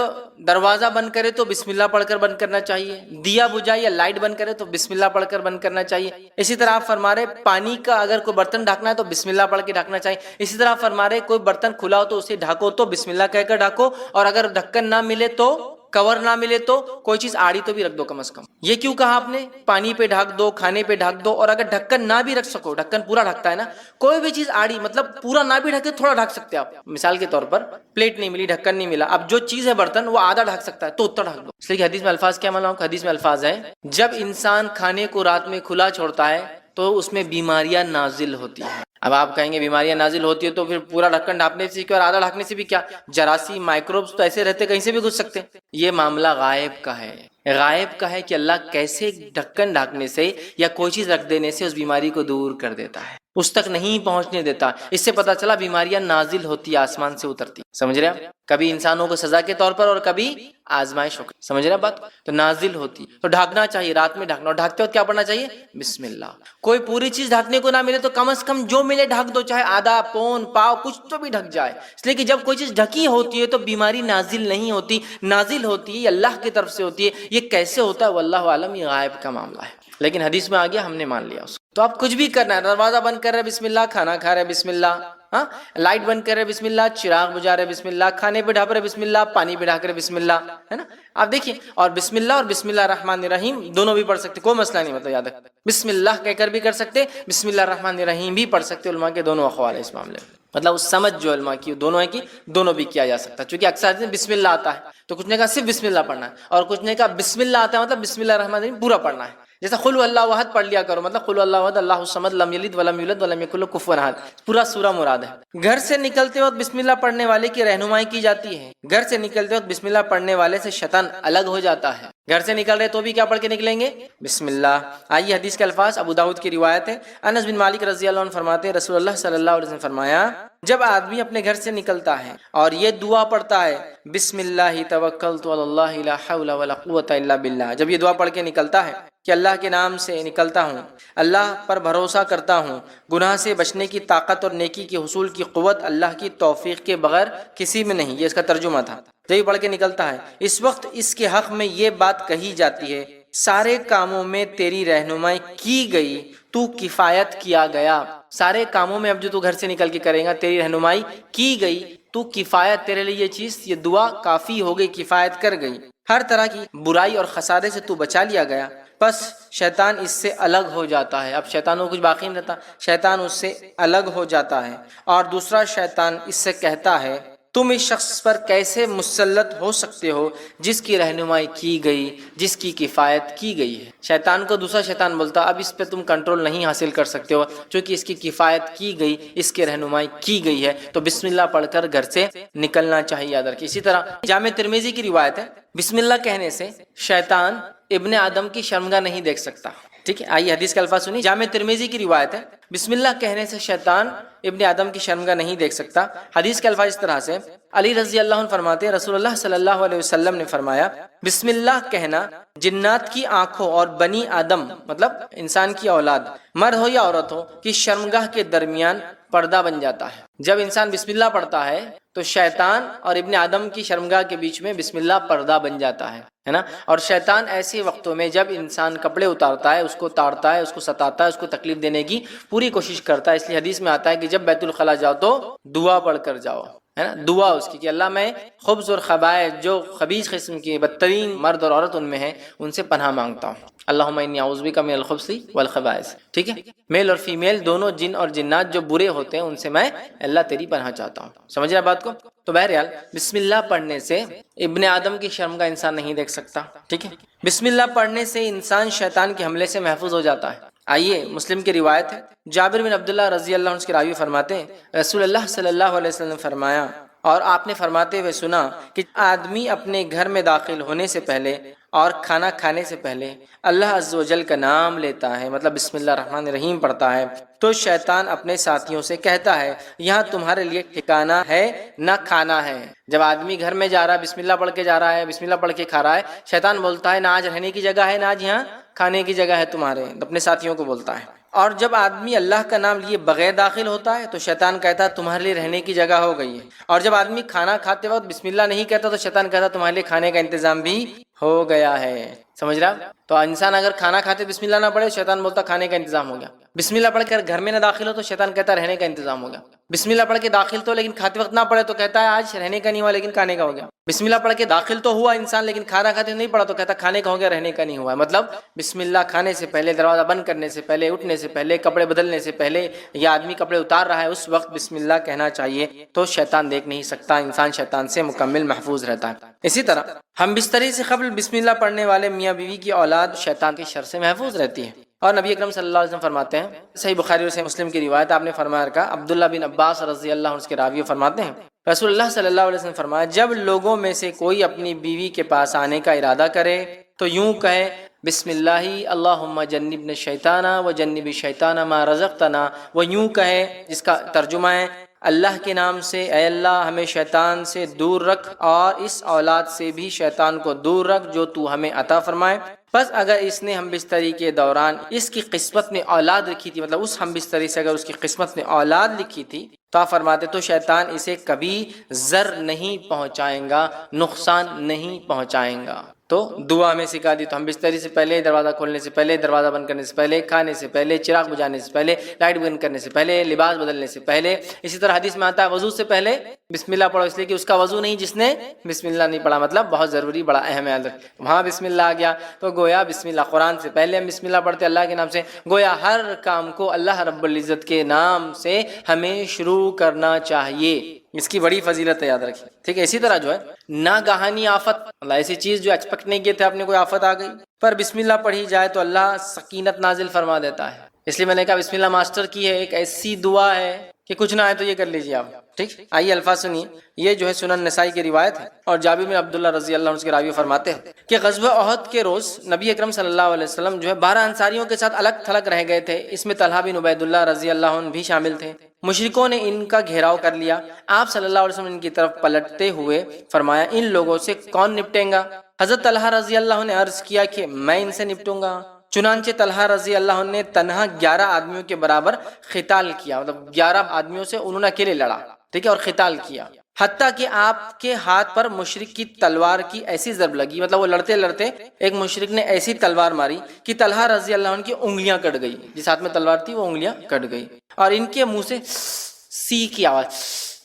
Speaker 1: دروازہ بند کرے تو بسم اللہ پڑھ کر بند کرنا چاہیے، دیا بجھائے یا لائٹ بند کرے تو بسم اللہ پڑھ کر بند کرنا چاہیے۔ اسی طرح آپ فرما رہے پانی کا اگر کوئی برتن ڈھانکنا ہے تو بسم اللہ پڑھ کے ڈھانکنا چاہیے۔ اسی طرح آپ فرما رہے کوئی برتن کھلا ہو تو اسے ڈھانکو تو بسم اللہ کہہ کر ڈھانکو، اور اگر ڈھکن نہ ملے تو، کور نہ ملے تو کوئی چیز آڑی تو بھی رکھ دو کم از کم۔ یہ کیوں کہا آپ نے؟ پانی پہ ڈھک دو، کھانے پہ ڈھک دو، اور اگر ڈھکن نہ بھی رکھ سکو، ڈھکن پورا ڈھکتا ہے نا، کوئی بھی چیز آڑی مطلب پورا نہ بھی ڈھکے تھوڑا ڈھک سکتے آپ۔ مثال کے طور پر پلیٹ نہیں ملی، ڈھکن نہیں ملا، اب جو چیز ہے برتن وہ آدھا ڈھک سکتا ہے تو اتنا ڈھک دو۔ اس لیے کہ حدیث میں الفاظ کیا معلوم؟ حدیث میں الفاظ ہے جب انسان کھانے کو رات میں کھلا چھوڑتا ہے تو اس میں بیماریاں نازل ہوتی ہیں۔ اب آپ کہیں گے بیماریاں نازل ہوتی ہے تو پھر پورا ڈھکن ڈھانپنے سے کیا اور آدھا ڈھانپنے سے بھی کیا؟ جراثیم، مائکروبس تو ایسے رہتے کہیں سے بھی گھس سکتے ہیں۔ یہ معاملہ غائب کا ہے، غائب کا ہے کہ اللہ کیسے ڈھکن ڈھانپنے سے یا کوئی چیز رکھ دینے سے اس بیماری کو دور کر دیتا ہے، اس تک نہیں پہنچنے دیتا۔ اس سے پتہ چلا بیماریاں نازل ہوتی، آسمان سے اترتی، سمجھ رہے ہیں؟ کبھی انسانوں کو سزا کے طور پر اور کبھی آزمائش ہو، سمجھ رہے ہیں بات؟ تو نازل ہوتی تو ڈھانکنا چاہیے، رات میں ڈھانکنا، اور ڈھانکتے وقت کیا پڑھنا چاہیے؟ بسم اللہ۔ کوئی پوری چیز ڈھانکنے کو نہ ملے تو کم از کم جو ملے ڈھک دو، چاہے آدھا، پون، پاؤ، کچھ تو بھی ڈھک جائے، اس لیے کہ جب کوئی چیز ڈھکی ہوتی ہے تو بیماری نازل نہیں ہوتی، نازل ہوتی ہے یہ اللہ کی طرف سے ہوتی ہے۔ یہ کیسے ہوتا ہے واللہ عالم، یہ غائب کا معاملہ ہے، لیکن حدیث میں آ گیا، ہم نے مان لیا اس کو۔ تو آپ کچھ بھی کرنا ہے، دروازہ بند کر رہے بسم اللہ، کھانا کھا رہے بسم اللہ، ہاں، لائٹ بند کر رہے بسم اللہ، چراغ بجھا رہے بسم اللہ، کھانے پہ ڈھانپ رہے بسم اللہ، پانی پہ ڈھانک رہے بسم اللہ، ہے نا؟ آپ دیکھیے، اور بسم اللہ اور بسم اللہ الرحمن الرحیم دونوں بھی پڑھ سکتے، کوئی مسئلہ نہیں، مطلب یاد رکھ، بسم اللہ کہہ کر بھی کر سکتے، بسم اللہ الرحمن الرحیم بھی پڑھ سکتے، علماء کے دونوں اقوال ہیں اس معاملے میں، مطلب اس سمجھ جو علماء کی دونوں ہے کہ دونوں بھی کیا جا سکتا ہے، چونکہ اکثر بسم اللہ آتا ہے تو کچھ نے کہا صرف بسم اللہ پڑھنا ہے، اور کچھ نے کہا بسم اللہ آتا ہے مطلب بسم اللہ الرحمن الرحیم پورا پڑھنا ہے، جیسا قل اللہ احد پڑھ لیا کرو، مطلب قل اللہ احد اللہ الصمد لم یلد ولم یولد ولم یکن لہ کفوا احد، پورا سورہ مراد ہے۔ گھر سے نکلتے وقت بسم اللہ پڑھنے والے کی رہنمائی کی جاتی ہے، گھر سے نکلتے وقت بسم اللہ پڑھنے والے سے شیطان الگ ہو جاتا ہے۔ گھر سے نکل رہے تو بھی کیا پڑھ کے نکلیں گے؟ بسم اللہ۔ آئیے حدیث کے الفاظ، ابو داؤد کی روایت ہے، انس بن مالک رضی اللہ عنہ فرماتے ہیں رسول اللہ صلی اللہ علیہ وسلم فرمایا جب آدمی اپنے گھر سے نکلتا ہے اور یہ دعا پڑھتا ہے بسم اللہ توکلت علی اللہ لا حول ولا قوۃ الا باللہ، جب یہ دعا پڑھ کے نکلتا ہے کہ اللہ کے نام سے نکلتا ہوں، اللہ پر بھروسہ کرتا ہوں، گناہ سے بچنے کی طاقت اور نیکی کے حصول کی قوت اللہ کی توفیق کے بغیر کسی میں نہیں۔ یہ اس کا ترجمہ تھا، جب یہ پڑھ کے نکلتا ہے۔ اس وقت اس کے حق میں یہ بات کہی جاتی ہے، سارے کاموں میں تیری رہنمائی کی گئی، تو کفایت کیا گیا۔ سارے کاموں میں اب جو تو گھر سے نکل کے کرے گا، تیری رہنمائی کی گئی، تو کفایت، تیرے لیے یہ چیز، یہ دعا کافی ہو گئی، کفایت کر گئی۔ ہر طرح کی برائی اور خسارے سے تو بچا لیا گیا۔ بس شیطان اس سے الگ ہو جاتا ہے، اب شیطان کو کچھ باقی نہیں رہتا، شیطان اس سے الگ ہو جاتا ہے، اور دوسرا شیطان اس سے کہتا ہے تم اس شخص پر کیسے مسلط ہو سکتے ہو جس کی رہنمائی کی گئی، جس کی کفایت کی گئی ہے۔ شیطان کو دوسرا شیطان بولتا اب اس پہ تم کنٹرول نہیں حاصل کر سکتے ہو، چونکہ اس کی کفایت کی گئی، اس کی رہنمائی کی گئی ہے، تو بسم اللہ پڑھ کر گھر سے نکلنا چاہیے، یاد رکھیے۔ اسی طرح جامع ترمذی کی روایت ہے، بسم اللہ کہنے سے شیطان ابن آدم کی شرمگاہ نہیں دیکھ سکتا۔ ٹھیک ہے، آئیے حدیث کے الفاظ سنیے۔ جامع ترمذی کی روایت ہے، بسم اللہ کہنے سے شیطان ابن آدم کی شرمگاہ نہیں دیکھ سکتا۔ حدیث کے الفاظ اس طرح سے، علی رضی اللہ عنہ فرماتے ہیں رسول اللہ صلی اللہ علیہ وسلم نے فرمایا بسم اللہ کہنا جنات کی آنکھوں اور بنی آدم مطلب انسان کی اولاد، مرد ہو یا عورت ہو، کی شرمگاہ کے درمیان پردہ بن جاتا ہے۔ جب انسان بسم اللہ پڑھتا ہے تو شیطان اور ابن آدم کی شرمگاہ کے بیچ میں بسم اللہ پردہ بن جاتا ہے نا۔ اور شیطان ایسے وقتوں میں جب انسان کپڑے اتارتا ہے، اس کو تاڑتا ہے، اس کو ستاتا ہے، اس کو تکلیف دینے کی پوری کوشش کرتا ہے۔ اس لیے حدیث میں آتا ہے کہ جب بیت الخلاء جاؤ تو دعا پڑھ کر جاؤ، ہے نا، دعا اس کی کہ اللہ میں خبث اور خبائث، جو خبیث قسم کے بدترین مرد اور عورت ان میں ہیں، ان سے پناہ مانگتا ہوں۔ اللہم انی اعوذ بک من الخبث والخبائث، ٹھیک ہے، میل اور فیمیل دونوں، جن اور جنات جو برے ہوتے ہیں ان سے میں اللہ تیری پناہ چاہتا ہوں۔ سمجھ رہے بات کو؟ تو بہرحال بسم اللہ پڑھنے سے ابن آدم کی شرم کا انسان نہیں دیکھ سکتا، ٹھیک ہے۔ بسم اللہ پڑھنے سے انسان شیطان کے حملے سے محفوظ ہو جاتا ہے۔ آئیے مسلم کی روایت ہے، جابر بن عبداللہ رضی اللہ عنہ اس کے راوی فرماتے ہیں رسول اللہ صلی اللہ علیہ وسلم نے فرمایا، اور آپ نے فرماتے ہوئے سنا کہ آدمی اپنے گھر میں داخل ہونے سے پہلے اور کھانا کھانے سے پہلے اللہ عز و جل کا نام لیتا ہے، مطلب بسم اللہ الرحمن الرحیم پڑھتا ہے، تو شیطان اپنے ساتھیوں سے کہتا ہے یہاں تمہارے لیے ٹھکانہ ہے نہ کھانا ہے۔ جب آدمی گھر میں جا رہا ہے، بسم اللہ پڑھ کے جا رہا ہے، بسم اللہ پڑھ کے کھا رہا ہے، شیطان بولتا ہے نہ آج رہنے کی جگہ ہے، نہ آج یہاں کھانے کی جگہ ہے تمہارے، اپنے ساتھیوں کو بولتا ہے۔ اور جب آدمی اللہ کا نام لیے بغیر داخل ہوتا ہے تو شیطان کہتا ہے تمہارے لیے رہنے کی جگہ ہو گئی ہے۔ اور جب آدمی کھانا کھاتے وقت بسم اللہ نہیں کہتا تو شیطان کہتا تمہارے لیے کھانے کا انتظام بھی ہو گیا ہے۔ سمجھ رہا؟ تو انسان اگر کھانا کھاتے بسم اللہ نہ پڑھے، شیطان بولتا کھانے کا انتظام ہو گیا۔ بسم اللہ پڑھ کر گھر میں نہ داخل ہو تو شیطان کہتا رہنے کا انتظام ہو گیا۔ بسم اللہ پڑھ کے داخل تو لیکن کھاتے وقت نہ پڑھے تو کہتا ہے آج رہنے کا نہیں ہوا لیکن کھانے کا ہو گیا۔ بسم اللہ پڑھ کے داخل تو ہوا انسان لیکن کھانا کھاتے نہیں پڑا تو کہتا کھانے کا ہو گیا، رہنے کا نہیں ہوا۔ مطلب بسم اللہ کھانے سے پہلے، دروازہ بند کرنے سے پہلے، اٹھنے سے پہلے، کپڑے بدلنے سے پہلے، یا آدمی کپڑے اتار رہا ہے اس وقت بسم اللہ کہنا چاہیے، تو شیطان دیکھ نہیں سکتا، انسان شیطان سے مکمل محفوظ رہتا ہے۔ اسی طرح ہم بستری سے قبل بسم اللہ پڑھنے والے میاں بیوی کی اولاد شیطان کے شر سے محفوظ رہتی ہے۔ اور نبی اکرم صلی اللہ علیہ وسلم فرماتے ہیں، صحیح بخاری اور صحیح مسلم کی روایت، آپ نے فرمایا رکھا، عبداللہ بن عباس رضی اللہ عنہ اس کے راوی فرماتے ہیں رسول اللہ صلی اللہ علیہ وسلم فرمایا جب لوگوں میں سے کوئی اپنی بیوی کے پاس آنے کا ارادہ کرے تو یوں کہے بسم اللہ اللہم جنبنا الشیطان و جنب الشیطان ما رزقتنا، وہ یوں کہے جس کا ترجمہ ہے اللہ کے نام سے اے اللہ ہمیں شیطان سے دور رکھ اور اس اولاد سے بھی شیطان کو دور رکھ جو تو ہمیں عطا فرمائے۔ بس اگر اس نے ہم بستری کے دوران اس کی قسمت میں اولاد لکھی تھی، مطلب اس ہم بستری سے اگر اس کی قسمت میں اولاد لکھی تھی تو آپ فرماتے تو شیطان اسے کبھی ضر نہیں پہنچائیں گا، نقصان نہیں پہنچائیں گا۔ تو دعا ہمیں سکھا دی، تو ہم بستری سے پہلے، دروازہ کھولنے سے پہلے، دروازہ بند کرنے سے پہلے، کھانے سے پہلے، چراغ بجھانے سے پہلے، لائٹ بند کرنے سے پہلے، لباس بدلنے سے پہلے، اسی طرح حدیث میں آتا ہے وضو سے پہلے بسم اللہ پڑھو، اس لیے کہ اس کا وضو نہیں جس نے بسم اللہ نہیں پڑھا، مطلب بہت ضروری، بڑا اہم ہے۔ وہاں بسم اللہ آ گیا تو گویا بسم اللہ قرآن سے پہلے ہم بسم اللہ پڑھتے اللہ کے نام سے، گویا ہر کام کو اللہ رب العزت کے نام سے ہمیں شروع کرنا چاہیے، اس کی بڑی فضیلت ہے، یاد رکھیے، ٹھیک ہے۔ اسی طرح جو ہے ناگہانی آفت، اللہ ایسی چیز جو ایکسپیکٹ نہیں کیے تھے آپ نے، کوئی آفت آ گئی پر بسم اللہ پڑھی جائے تو اللہ سکینت نازل فرما دیتا ہے۔ اس لیے میں نے کہا بسم اللہ ماسٹر کی ہے، ایک ایسی دعا ہے کہ کچھ نہ آئے تو یہ کر لیجیے آپ، ٹھیک۔ آئیے الفاظ سنیے، یہ جو ہے سنن نسائی کی روایت ہے، اور جابر بن عبداللہ رضی اللہ عنہ کے راوی فرماتے ہیں کہ غزوہ احد کے روز نبی اکرم صلی اللہ علیہ وسلم جو ہے 12 انصاریوں کے ساتھ الگ تھلگ رہ گئے تھے، اس میں طلحہ بن عبید اللہ رضی اللہ عنہ بھی شامل تھے۔ مشرکوں نے ان کا گھیراؤ کر لیا، آپ صلی اللہ علیہ وسلم ان کی طرف پلٹتے ہوئے فرمایا ان لوگوں سے کون نپٹیں گا؟ حضرت طلحہ رضی اللہ عنہ نے عرض کیا کہ میں ان سے نپٹوں گا، چنانچہ طلحہ رضی اللہ عنہ نے تنہا 11 آدمیوں کے برابر قتال کیا، مطلب 11 آدمیوں سے انہوں نے اکیلے لڑا، ٹھیک ہے، اور قتال کیا، حتیٰ کہ آپ کے ہاتھ پر مشرک کی تلوار کی ایسی ضرب لگی، مطلب وہ لڑتے لڑتے ایک مشرک نے ایسی تلوار ماری کہ طلحہ رضی اللہ عنہ کی انگلیاں کٹ گئی، جس ہاتھ میں تلوار تھی وہ انگلیاں کٹ گئی، اور ان کے منہ سے سی کی آواز،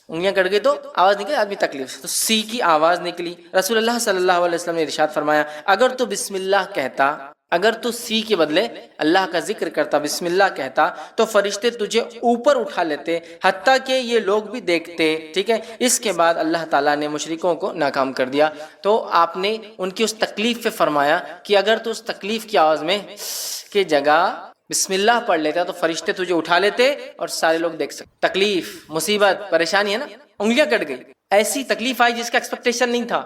Speaker 1: انگلیاں کٹ گئی تو آواز نکلی، آدمی تکلیف سے، تو سی کی آواز نکلی۔ رسول اللہ صلی اللہ علیہ وسلم نے ارشاد فرمایا، اگر تو بسم اللہ کہتا، اگر تو سی کے بدلے اللہ کا ذکر کرتا، بسم اللہ کہتا، تو فرشتے تجھے اوپر اٹھا لیتے حتیٰ کہ یہ لوگ بھی دیکھتے، ٹھیک ہے۔ اس کے بعد اللہ تعالیٰ نے مشرکوں کو ناکام کر دیا۔ تو آپ نے ان کی اس تکلیف پہ فرمایا کہ اگر تو اس تکلیف کی آواز میں کی جگہ بسم اللہ پڑھ لیتا تو فرشتے تجھے اٹھا لیتے اور سارے لوگ دیکھ سکتے۔ تکلیف، مصیبت، پریشانی ہے نا، انگلیاں کٹ گئی، ایسی تکلیف آئی جس کا ایکسپیکٹیشن نہیں تھا،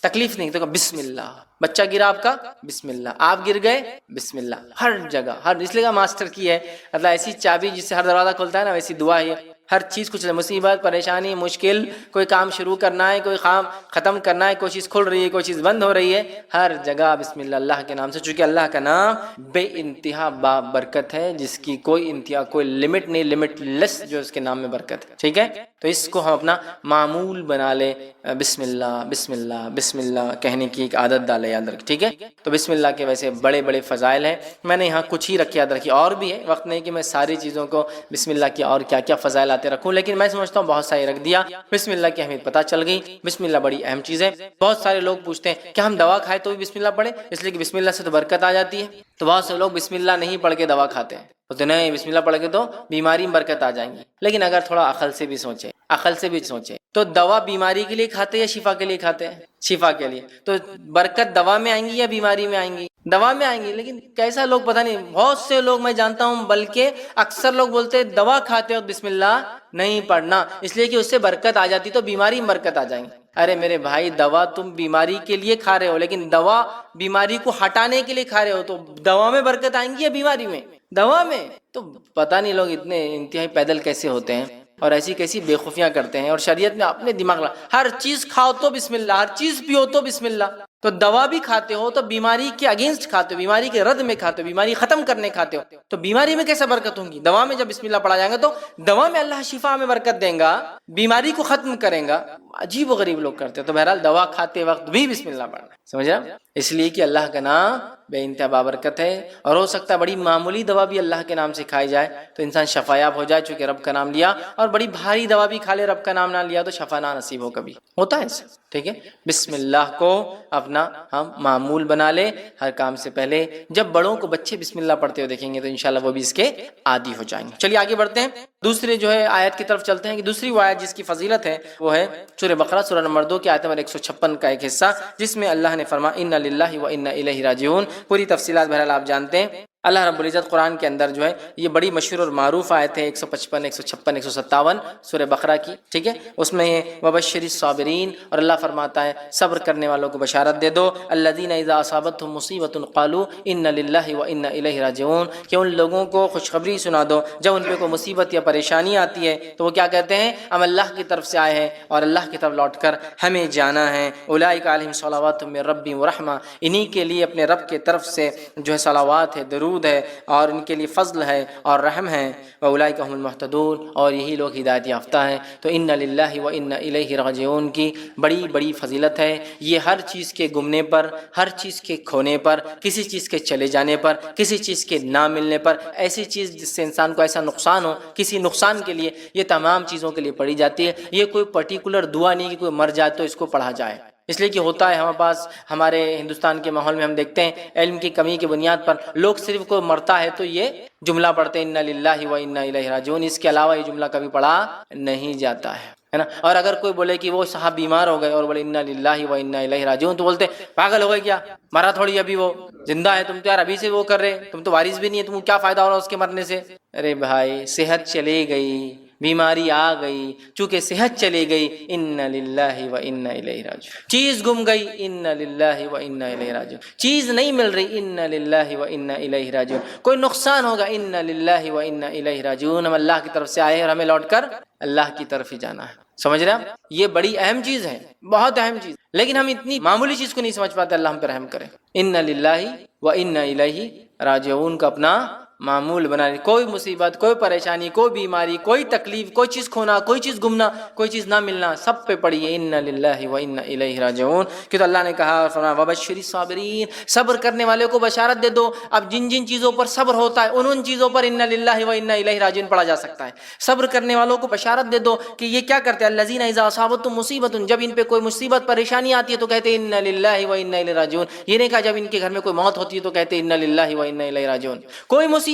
Speaker 1: تکلیف نہیں تو بسم اللہ، بچہ گرا آپ کا بسم اللہ، آپ گر گئے بسم اللہ، ہر جگہ، ہر، اس لیے ماسٹر کی ہے، مطلب ایسی چابی جس سے ہر دروازہ کھلتا ہے نا، ویسی دعا ہے، ہر چیز کچھ مصیبت، پریشانی، مشکل، کوئی کام شروع کرنا ہے، کوئی کام ختم کرنا ہے، کوئی چیز کھل رہی ہے، کوئی چیز بند ہو رہی ہے، ہر جگہ بسم اللہ، اللہ کے نام سے، چونکہ اللہ کا نام بے انتہا با برکت ہے، جس کی کوئی انتہا، کوئی لمٹ نہیں، لمٹ لیس جو اس کے نام میں برکت ہے، ٹھیک ہے۔ تو اس کو ہم اپنا معمول بنا لے، بسم اللہ بسم اللہ بسم اللہ کہنے کی ایک عادت ڈالے، یاد رکھ، ٹھیک ہے۔ تو بسم اللہ کے ویسے بڑے بڑے فضائل ہیں، میں نے یہاں کچھ ہی رکھے، یاد رکھیے، اور بھی ہے، وقت نہیں کہ میں ساری چیزوں کو بسم اللہ کی اور کیا کیا فضائل آتے رکھوں، لیکن میں سمجھتا ہوں بہت ساری رکھ دیا۔ بسم اللہ کی اہمیت پتہ چل گئی، بسم اللہ بڑی اہم چیز ہے۔ بہت سارے لوگ پوچھتے ہیں کیا ہم دوا کھائے تو بھی بسم اللہ پڑھیں، اس لیے کہ بسم اللہ سے تو برکت آ جاتی ہے، تو بہت سے لوگ بسم اللہ نہیں پڑھ کے دوا کھاتے ہیں، تو نہیں، بسم اللہ پڑھ کے تو بیماری میں برکت آ جائیں گی، لیکن اگر تھوڑا عقل سے بھی سوچے، عقل سے بھی سوچے تو دوا بیماری کے لیے کھاتے یا شفا کے لیے کھاتے ہیں؟ شفا کے لیے، تو برکت دوا میں آئیں گی یا بیماری میں آئیں گی؟ دوا میں آئیں گی، لیکن کیسا لوگ پتہ نہیں، بہت سے لوگ میں جانتا ہوں، بلکہ اکثر لوگ بولتے ہیں دوا کھاتے ہو بسم اللہ نہیں پڑھنا، اس لیے کہ اس سے برکت آ جاتی تو بیماری میں برکت آ جائیں گی۔ ارے میرے بھائی، دوا تم بیماری کے لیے کھا رہے ہو، لیکن دوا بیماری کو ہٹانے کے لیے کھا رہے ہو، تو دوا میں برکت آئیں گی یا بیماری میں؟ دوا میں۔ تو پتہ نہیں لوگ اتنے انتہائی پیدل کیسے ہوتے ہیں اور ایسی کیسی بے خفیاں کرتے ہیں، اور شریعت میں اپنے دماغ ہر چیز کھاؤ تو بسم اللہ، ہر چیز پیو تو بسم اللہ، تو دوا بھی کھاتے ہو تو بیماری کے اگینسٹ کھاتے ہو، بیماری کے رد میں کھاتے ہو، بیماری ختم کرنے کھاتے ہو، تو بیماری میں کیسے برکت ہوں گی؟ دوا میں جب بسم اللہ پڑھا جائے گا تو دوا میں اللہ شفا میں برکت دیں گا، بیماری کو ختم کریں گا۔ عجیب و غریب لوگ کرتے ہیں، تو بہرحال دوا کھاتے وقت بھی بسم اللہ پڑھنا، سمجھا؟ اس لیے کہ اللہ کا نام بے انتہا بابرکت ہے، اور ہو سکتا ہے بڑی معمولی دوا بھی اللہ کے نام سے کھائی جائے تو انسان شفایاب ہو جائے، چونکہ رب کا نام لیا، اور بڑی بھاری دوا بھی کھا لے، رب کا نام نہ لیا تو شفا نہ نصیب ہو، کبھی ہوتا ہے ایسا، ٹھیک ہے۔ بسم اللہ کو اپنا ہم معمول بنا لے ہر کام سے پہلے۔ جب بڑوں کو بچے بسم اللہ پڑھتے ہوئے دیکھیں گے تو انشاءاللہ وہ بھی اس کے عادی ہو جائیں گے۔ چلیے آگے بڑھتے ہیں، دوسرے جو ہے آیت کی طرف چلتے ہیں، کہ دوسری وہ آیت جس کی فضیلت ہے وہ ہے سورہ بقرہ سورہ نمبر 2 کی آیت نمبر 156 کا ایک حصہ، جس میں اللہ نے فرمایا انا للہ و انا الیہ راجعون۔ پوری تفصیلات بہرحال آپ جانتے ہیں۔ اللہ رب العزت قرآن کے اندر جو ہے یہ بڑی مشہور اور معروف آیت ہے، 155 156 157 سورہ بقرہ کی، ٹھیک ہے۔ اس میں وبشر الصابرین، اور اللہ فرماتا ہے صبر کرنے والوں کو بشارت دے دو، الذین اذا اصابتهم مصیبۃ قالوا انا للہ و انا الیہ راجعون، کہ ان لوگوں کو خوشخبری سنا دو جب ان پہ کوئی مصیبت یا پریشانی آتی ہے تو وہ کیا کہتے ہیں؟ ہم اللہ کی طرف سے آئے ہیں اور اللہ کی طرف لوٹ کر ہمیں جانا ہے۔ اولئک علیہم صلوات من ربہم ورحمہ، انہی کے لیے اپنے رب کے طرف سے جو ہے صلوات ہے، درود ہے، اور ان کے لیے فضل ہے اور رحم ہے، واولئک هم المهتدون، اور یہی لوگ ہدایت یافتہ ہیں۔ تو انا للہ و انا الیہ راجعون کی بڑی بڑی فضیلت ہے۔ یہ ہر چیز کے گمنے پر، ہر چیز کے کھونے پر، کسی چیز کے چلے جانے پر، کسی چیز کے نہ ملنے پر، ایسی چیز جس سے انسان کو ایسا نقصان ہو، کسی نقصان کے لیے یہ تمام چیزوں کے لیے پڑھی جاتی ہے۔ یہ کوئی پرٹیکولر دعا نہیں کہ کوئی مر جائے تو اس کو پڑھا جائے، اس لیے کہ ہوتا ہے ہمارے پاس، ہمارے ہندوستان کے ماحول میں ہم دیکھتے ہیں علم کی کمی کی بنیاد پر لوگ صرف کوئی مرتا ہے تو یہ جملہ پڑھتے ہیں انا للہ و انا الیہ راجعون، اس کے علاوہ یہ جملہ کبھی پڑھا نہیں جاتا ہے نا۔ اور اگر کوئی بولے کہ وہ صاحب بیمار ہو گئے اور بولے انا للہ و انا الیہ راجعون، تو بولتے پاگل ہو گئے کیا، مرا تھوڑی ابھی وہ زندہ ہے، تم تو یار ابھی سے وہ کر رہے، تم تو وارث بھی نہیں ہے، تم کو کیا فائدہ ہو رہا اس کے مرنے سے؟ ارے بھائی، صحت چلی گئی، بیماری آ گئی، چونکہ صحت چلی گئی، انا للہ و انا الیہ راجعون، چیز گم گئی، انا للہ و انا الیہ راجعون، چیز نہیں مل رہی، انا للہ و انا الیہ راجعون، کوئی نقصان ہوگا، انا للہ و انا الیہ راجعون، ہم اللہ کی طرف سے آئے ہیں اور ہمیں لوٹ کر اللہ کی طرف ہی جانا ہے۔ سمجھ رہے ہیں آپ؟ یہ بڑی اہم چیز ہے، بہت اہم چیز، لیکن ہم اتنی معمولی چیز کو نہیں سمجھ پاتے۔ اللہ ہم پہ رحم کرے۔ انا للہ و انا الیہ راجعون کا اپنا معمول بنا لیں۔ کوئی مصیبت، کوئی پریشانی، کوئی بیماری، کوئی تکلیف، کوئی چیز کھونا، کوئی چیز گمنا، کوئی چیز نہ ملنا، سب پہ پڑی ہے انا للہ و انا الیہ راجعون۔ کہ تو اللہ نے کہا اور فرمایا وبشر الصابرین، صبر کرنے والے کو بشارت دے دو۔ اب جن جن چیزوں پر صبر ہوتا ہے ان چیزوں پر انا للہ و انا الیہ راجعون پڑھا جا سکتا ہے۔ صبر کرنے والوں کو بشارت دے دو کہ یہ کیا کرتے ہیں، الذین اذا اصابتهم مصیبت، جب ان پہ کوئی مصیبت پریشانی آتی ہے تو کہتے ہیں انا للہ و انا الیہ راجعون۔ یہ نہیں کہا جب ان کے گھر میں کوئی موت ہوتی ہے تو کہتے ہیں انا للہ و انا الیہ راجعون۔ کوئی مصیبت،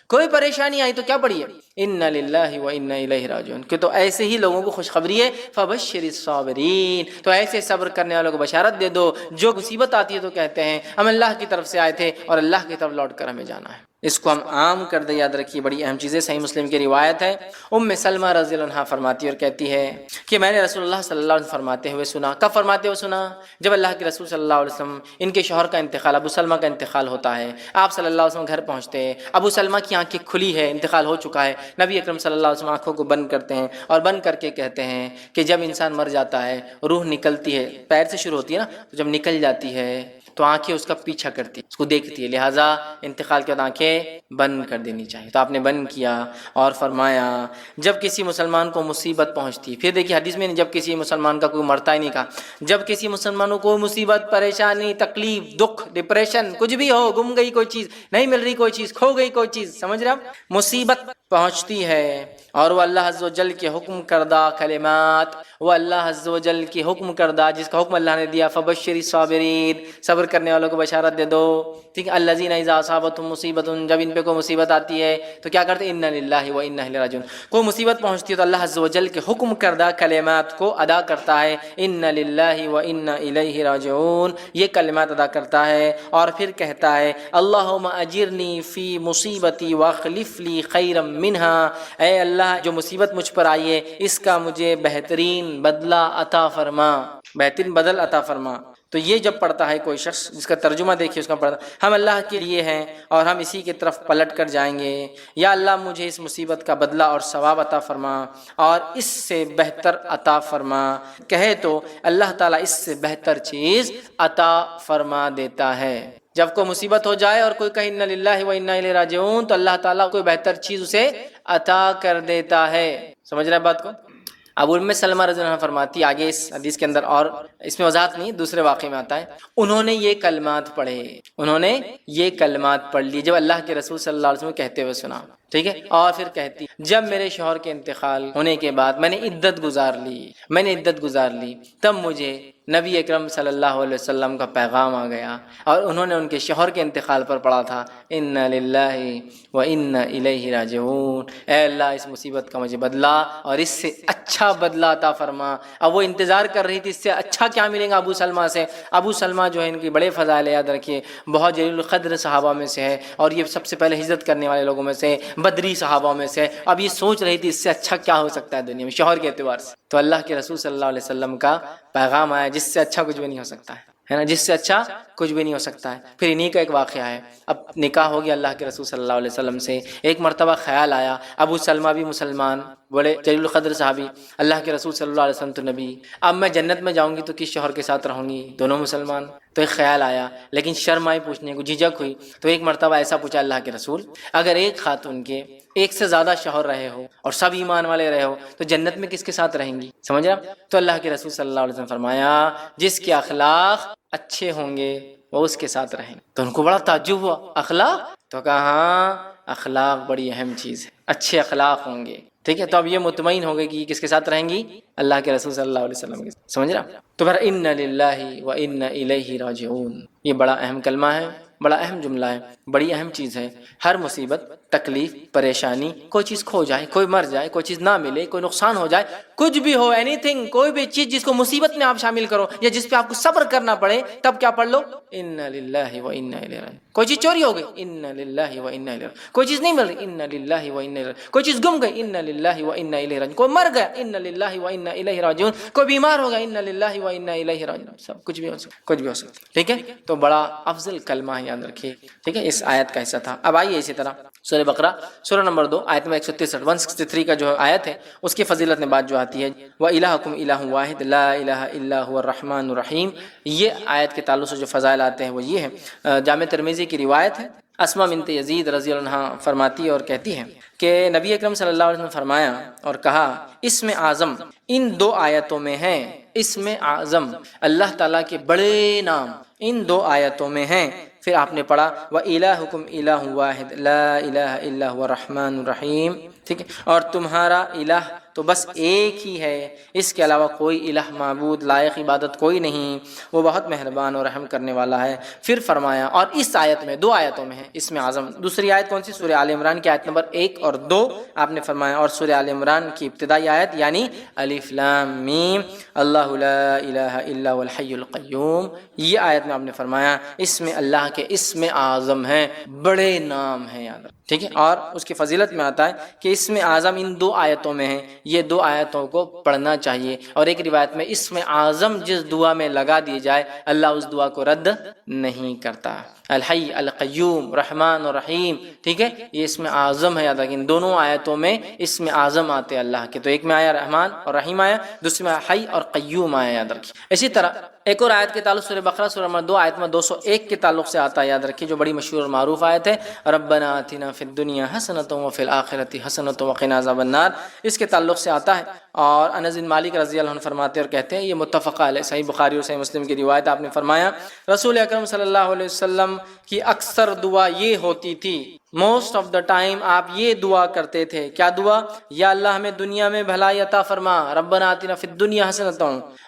Speaker 1: کوئی پریشانی آئی تو کیا پڑھی ہے، انا للہ و انا الیہ راجعون۔ کہ تو ایسے ہی لوگوں کو خوشخبری ہے فبشر الصابرین، تو ایسے صبر کرنے والوں کو بشارت دے دو جو مصیبت آتی ہے تو کہتے ہیں ہم اللہ کی طرف سے آئے تھے اور اللہ کی طرف لوٹ کر ہمیں جانا ہے۔ اس کو ہم عام کر دیں، یاد رکھیے بڑی اہم چیز ہے۔ صحیح مسلم کی روایت ہے، ام سلمہ رضی اللہ عنہا فرماتی ہے اور کہتی ہے کہ میں نے رسول اللہ صلی اللہ علیہ وسلم فرماتے ہوئے سنا۔ کب فرماتے ہوئے سنا؟ جب اللہ کے رسول صلی اللہ علیہ وسلم ان کے شوہر کا انتقال، ابو سلمہ کا انتقال ہوتا ہے، آپ صلی اللہ علیہ وسلم گھر پہنچتے ہیں، ابو سلمہ کی آنکھیں کھلی ہے، انتقال ہو چکا ہے، نبی اکرم صلی اللہ علیہ وسلم آنکھوں کو بند کرتے ہیں اور بند کر کے کہتے ہیں کہ جب انسان مر جاتا ہے روح نکلتی ہے، پیر سے شروع ہوتی ہے نا، تو جب نکل جاتی ہے تو آنکھیں اس کا پیچھا کرتی ہے، اس کو دیکھتی ہے، لہٰذا انتقال کے بعد آنکھیں بند کر دینی چاہیے۔ تو آپ نے بند کیا اور فرمایا جب کسی مسلمان کو مصیبت پہنچتی، پھر دیکھیے حدیث میں جب کسی مسلمان کا کوئی مرتا ہی نہیں کہا، جب کسی مسلمانوں کو مصیبت، پریشانی، تکلیف، دکھ، ڈپریشن، کچھ بھی ہو، گم گئی کوئی چیز، نہیں مل رہی کوئی چیز، کھو گئی کوئی چیز، سمجھ رہے آپ، مصیبت پہنچتی ہے اور وہ اللہ عز و جل کے حکم کردہ کلمات، وہ اللہ عز و جل کی حکم کردہ جس کا حکم اللہ نے دیا فبشر الصابرین، صبر کرنے والوں کو بشارت دے دو، ٹھیک ہے، الذین اذا اصابتهم مصیبت، جب ان پہ کوئی مصیبت آتی ہے تو کیا کرتے ہیں انا للہ و انا الیہ راجعون۔ کوئی مصیبت پہنچتی ہے تو اللہ عز و جل کے حکم کردہ کلمات کو ادا کرتا ہے، انا للہ و انا الیہ راجعون، یہ کلمات ادا کرتا ہے اور پھر کہتا ہے اللہم اجرنی فی مصیبتی واخلف لی خیرا منہا، اے اللہ جو مصیبت مجھ پر آئی ہے اس کا مجھے بہترین بدلہ عطا فرما، بہترین بدل عطا فرما۔ تو یہ جب پڑھتا ہے کوئی شخص، جس کا ترجمہ دیکھیے اس کا پڑھتا، ہم اللہ کے لیے ہیں اور ہم اسی کی طرف پلٹ کر جائیں گے، یا اللہ مجھے اس مصیبت کا بدلہ اور ثواب عطا فرما اور اس سے بہتر عطا فرما، کہے تو اللہ تعالیٰ اس سے بہتر چیز عطا فرما دیتا ہے۔ جب کوئی مصیبت ہو جائے اور کوئی کہے انا للہ و انا الیہ راجعون تو اللہ تعالیٰ کوئی بہتر چیز اسے عطا کر دیتا ہے۔ سمجھ رہے ہیں بات کو؟ اب ام سلمہ رضی اللہ عنہ فرماتی، آگے اس حدیث کے اندر اور اس میں وضاحت نہیں، دوسرے واقعے میں آتا ہے، انہوں نے یہ کلمات پڑھے، انہوں نے یہ کلمات پڑھ لی جب اللہ کے رسول صلی اللہ علیہ وسلم کہتے ہوئے سنا، ٹھیک ہے، اور پھر کہتی جب میرے شوہر کے انتقال ہونے کے بعد میں نے عدت گزار لی تب مجھے نبی اکرم صلی اللہ علیہ وسلم کا پیغام آ گیا اور انہوں نے ان کے شوہر کے انتقال پر پڑھا تھا انا للہ و انا الیہ راجعون، اے اللہ اس مصیبت کا مجھے بدلہ اور اس سے اچھا بدلہ عطا فرما۔ اب وہ انتظار کر رہی تھی اس سے اچھا کیا ملے گا ابو سلمہ سے۔ ابو سلمہ جو ہے ان کی بڑے فضائل، یاد رکھیے بہت جلیل القدر صحابہ میں سے ہے اور یہ سب سے پہلے ہجرت کرنے والے لوگوں میں سے، بدری صحابہ میں سے۔ اب یہ سوچ رہی تھی اس سے اچھا کیا ہو سکتا ہے دنیا میں شوہر کے اعتبار سے، تو اللہ کے رسول صلی اللہ علیہ وسلم کا پیغام آیا جس سے اچھا کچھ بھی نہیں ہو سکتا ہے نا، جس سے اچھا کچھ بھی نہیں ہو سکتا ہے۔ پھر انہی کا ایک واقعہ ہے، اب نکاح ہو گیا اللہ کے رسول صلی اللہ علیہ وسلم سے، ایک مرتبہ خیال آیا، ابو سلمہ بھی مسلمان، بڑے جلیل القدر صحابی، اللہ کے رسول صلی اللہ علیہ وسلم تو نبی، اب میں جنت میں جاؤں گی تو کس شوہر کے ساتھ رہوں گی، دونوں مسلمان، تو ایک خیال آیا، لیکن شرم آئی پوچھنے کو، جھجک ہوئی، تو ایک مرتبہ ایسا پوچھا اللہ کے رسول اگر ایک خاتون کے ایک سے زیادہ شوہر رہے ہو اور سب ایمان والے رہے ہو تو جنت میں کس کے ساتھ رہیں گی، سمجھ رہے آپ؟ تو اللہ کے رسول صلی اللہ علیہ وسلم فرمایا جس کے اخلاق اچھے ہوں گے وہ اس کے ساتھ رہیں گے۔ تو ان کو بڑا تعجب ہوا، اخلاق؟ تو کہا ہاں اخلاق بڑی اہم چیز ہے، اچھے اخلاق ہوں گے، ٹھیک ہے۔ تو اب یہ مطمئن ہو گئی کہ کس کے ساتھ رہیں گی، اللہ کے رسول صلی اللہ علیہ وسلم کے ساتھ، سمجھ رہا؟ تو پھر انا للہ و انا الیہ راجعون، یہ بڑا اہم کلمہ ہے، بڑا اہم جملہ ہے، بڑی اہم چیز ہے۔ ہر مصیبت، تکلیف، پریشانی، کوئی چیز کھو جائے، کوئی مر جائے، کوئی چیز نہ ملے، کوئی نقصان ہو جائے، کچھ بھی ہو، اینی تھنگ، کوئی بھی چیز جس کو مصیبت میں آپ شامل کرو یا جس پہ آپ کو صبر کرنا پڑے، تب کیا پڑھ لو انا للہ و انا الیہ راجعون۔ کوئی چیز چوری ہو گئی انا للہ و انا الیہ راجعون، کوئی چیز نہیں مل رہی انا للہ و انا الیہ راجعون، کوئی چیز گم گئی انا للہ و انا الیہ راجعون، کوئی مر گیا انا للہ و انا الیہ راجعون، کوئی بیمار ہو گیا انا للہ و انا الیہ راجعون، سب کچھ بھی ہو سکتا، کچھ بھی ہو سکتا، ٹھیک ہے۔ تو بڑا افضل کلمہ ہے یاد رکھیے، ٹھیک ہے، اس آیت کا حصہ تھا۔ اب آئیے اسی طرح سورہ بقرہ سورہ نمبر 2 آیت نمبر 163 163 کا جو آیت ہے اس کی فضیلت میں بات جو آتی ہے، وَإِلَٰهُكُمْ إِلَٰهٌ وَاحِدٌ لَا إِلَٰهَ إِلَّا هُوَ الرَّحْمَٰنُ الرَّحِيمُ۔ یہ آیت کے تعلق سے جو فضائل آتے ہیں وہ یہ ہیں، جامع ترمذی کی روایت ہے، اسما بنت یزید رضی اللہ عنہا فرماتی ہے اور کہتی ہیں کہ نبی اکرم صلی اللہ علیہ وسلم نے فرمایا اور کہا، اسم اعظم ان دو آیتوں میں ہیں، اسم اعظم اللہ تعالیٰ کے بڑے نام ان دو آیتوں میں ہیں۔ پھر آپ نے پڑھا وَإِلَٰهُكُمْ إِلَٰهٌ وَاحِدٌ لَا إِلَٰهَ إِلَّا هُوَ الرَّحْمَٰنُ الرَّحِيمُ، ٹھیک ہے، اور تمہارا الہ تو بس ایک ہی ہے، اس کے علاوہ کوئی الہ معبود لائق عبادت کوئی نہیں، وہ بہت مہربان اور رحم کرنے والا ہے۔ پھر فرمایا، اور اس آیت میں دو آیتوں میں ہے اسم اعظم، دوسری آیت کون سی؟ سورہ آل عمران کی آیت نمبر 1 اور 2 آپ نے فرمایا، اور سورہ آل عمران کی ابتدائی آیت یعنی الف لام میم اللہ لا الہ الا هو الحی القیوم، یہ آیت میں آپ نے فرمایا اس میں اللہ کے اسم اعظم ہیں، بڑے نام ہیں، یاد رکھ، ٹھیک ہے۔ اور اس کی فضیلت میں آتا ہے کہ اسم اعظم ان دو آیتوں میں ہیں، یہ دو آیتوں کو پڑھنا چاہیے، اور ایک روایت میں اسم اعظم جس دعا میں لگا دی جائے اللہ اس دعا کو رد نہیں کرتا، الحی القیوم رحمان اور رحیم، ٹھیک ہے، یہ اسم اعظم ہے، یاد رکھیں ان دونوں آیتوں میں اسم اعظم آتے ہیں اللہ کے، تو ایک میں آیا رحمان اور رحیم آیا، دوسری میں حی اور قیوم آیا، یاد رکھیں۔ اسی طرح ایک اور آیت کے تعلق سورہ بقرہ سورہ نمبر 2 آیت نمبر 201 کے تعلق سے آتا ہے، یاد رکھیے، جو بڑی مشہور اور معروف آیت ہے، ربنا آتنا فی الدنیا حسنۃ وفی الآخرۃ حسنۃ وقنا عذاب النار، اس کے تعلق سے آتا ہے۔ اور انس بن مالک رضی اللہ عنہ فرماتے اور کہتے ہیں، یہ متفق علیہ، صحیح بخاری اور صحیح مسلم کی روایت، آپ نے فرمایا رسول اکرم صلی اللہ علیہ وسلم کی اکثر دعا یہ ہوتی تھی، موسٹ آف دا ٹائم آپ یہ دعا کرتے تھے، کیا دعا؟ یا اللہ ہمیں دنیا میں بھلائی عطا فرما، ربنا آتنا فی الدنیا حسنۃ،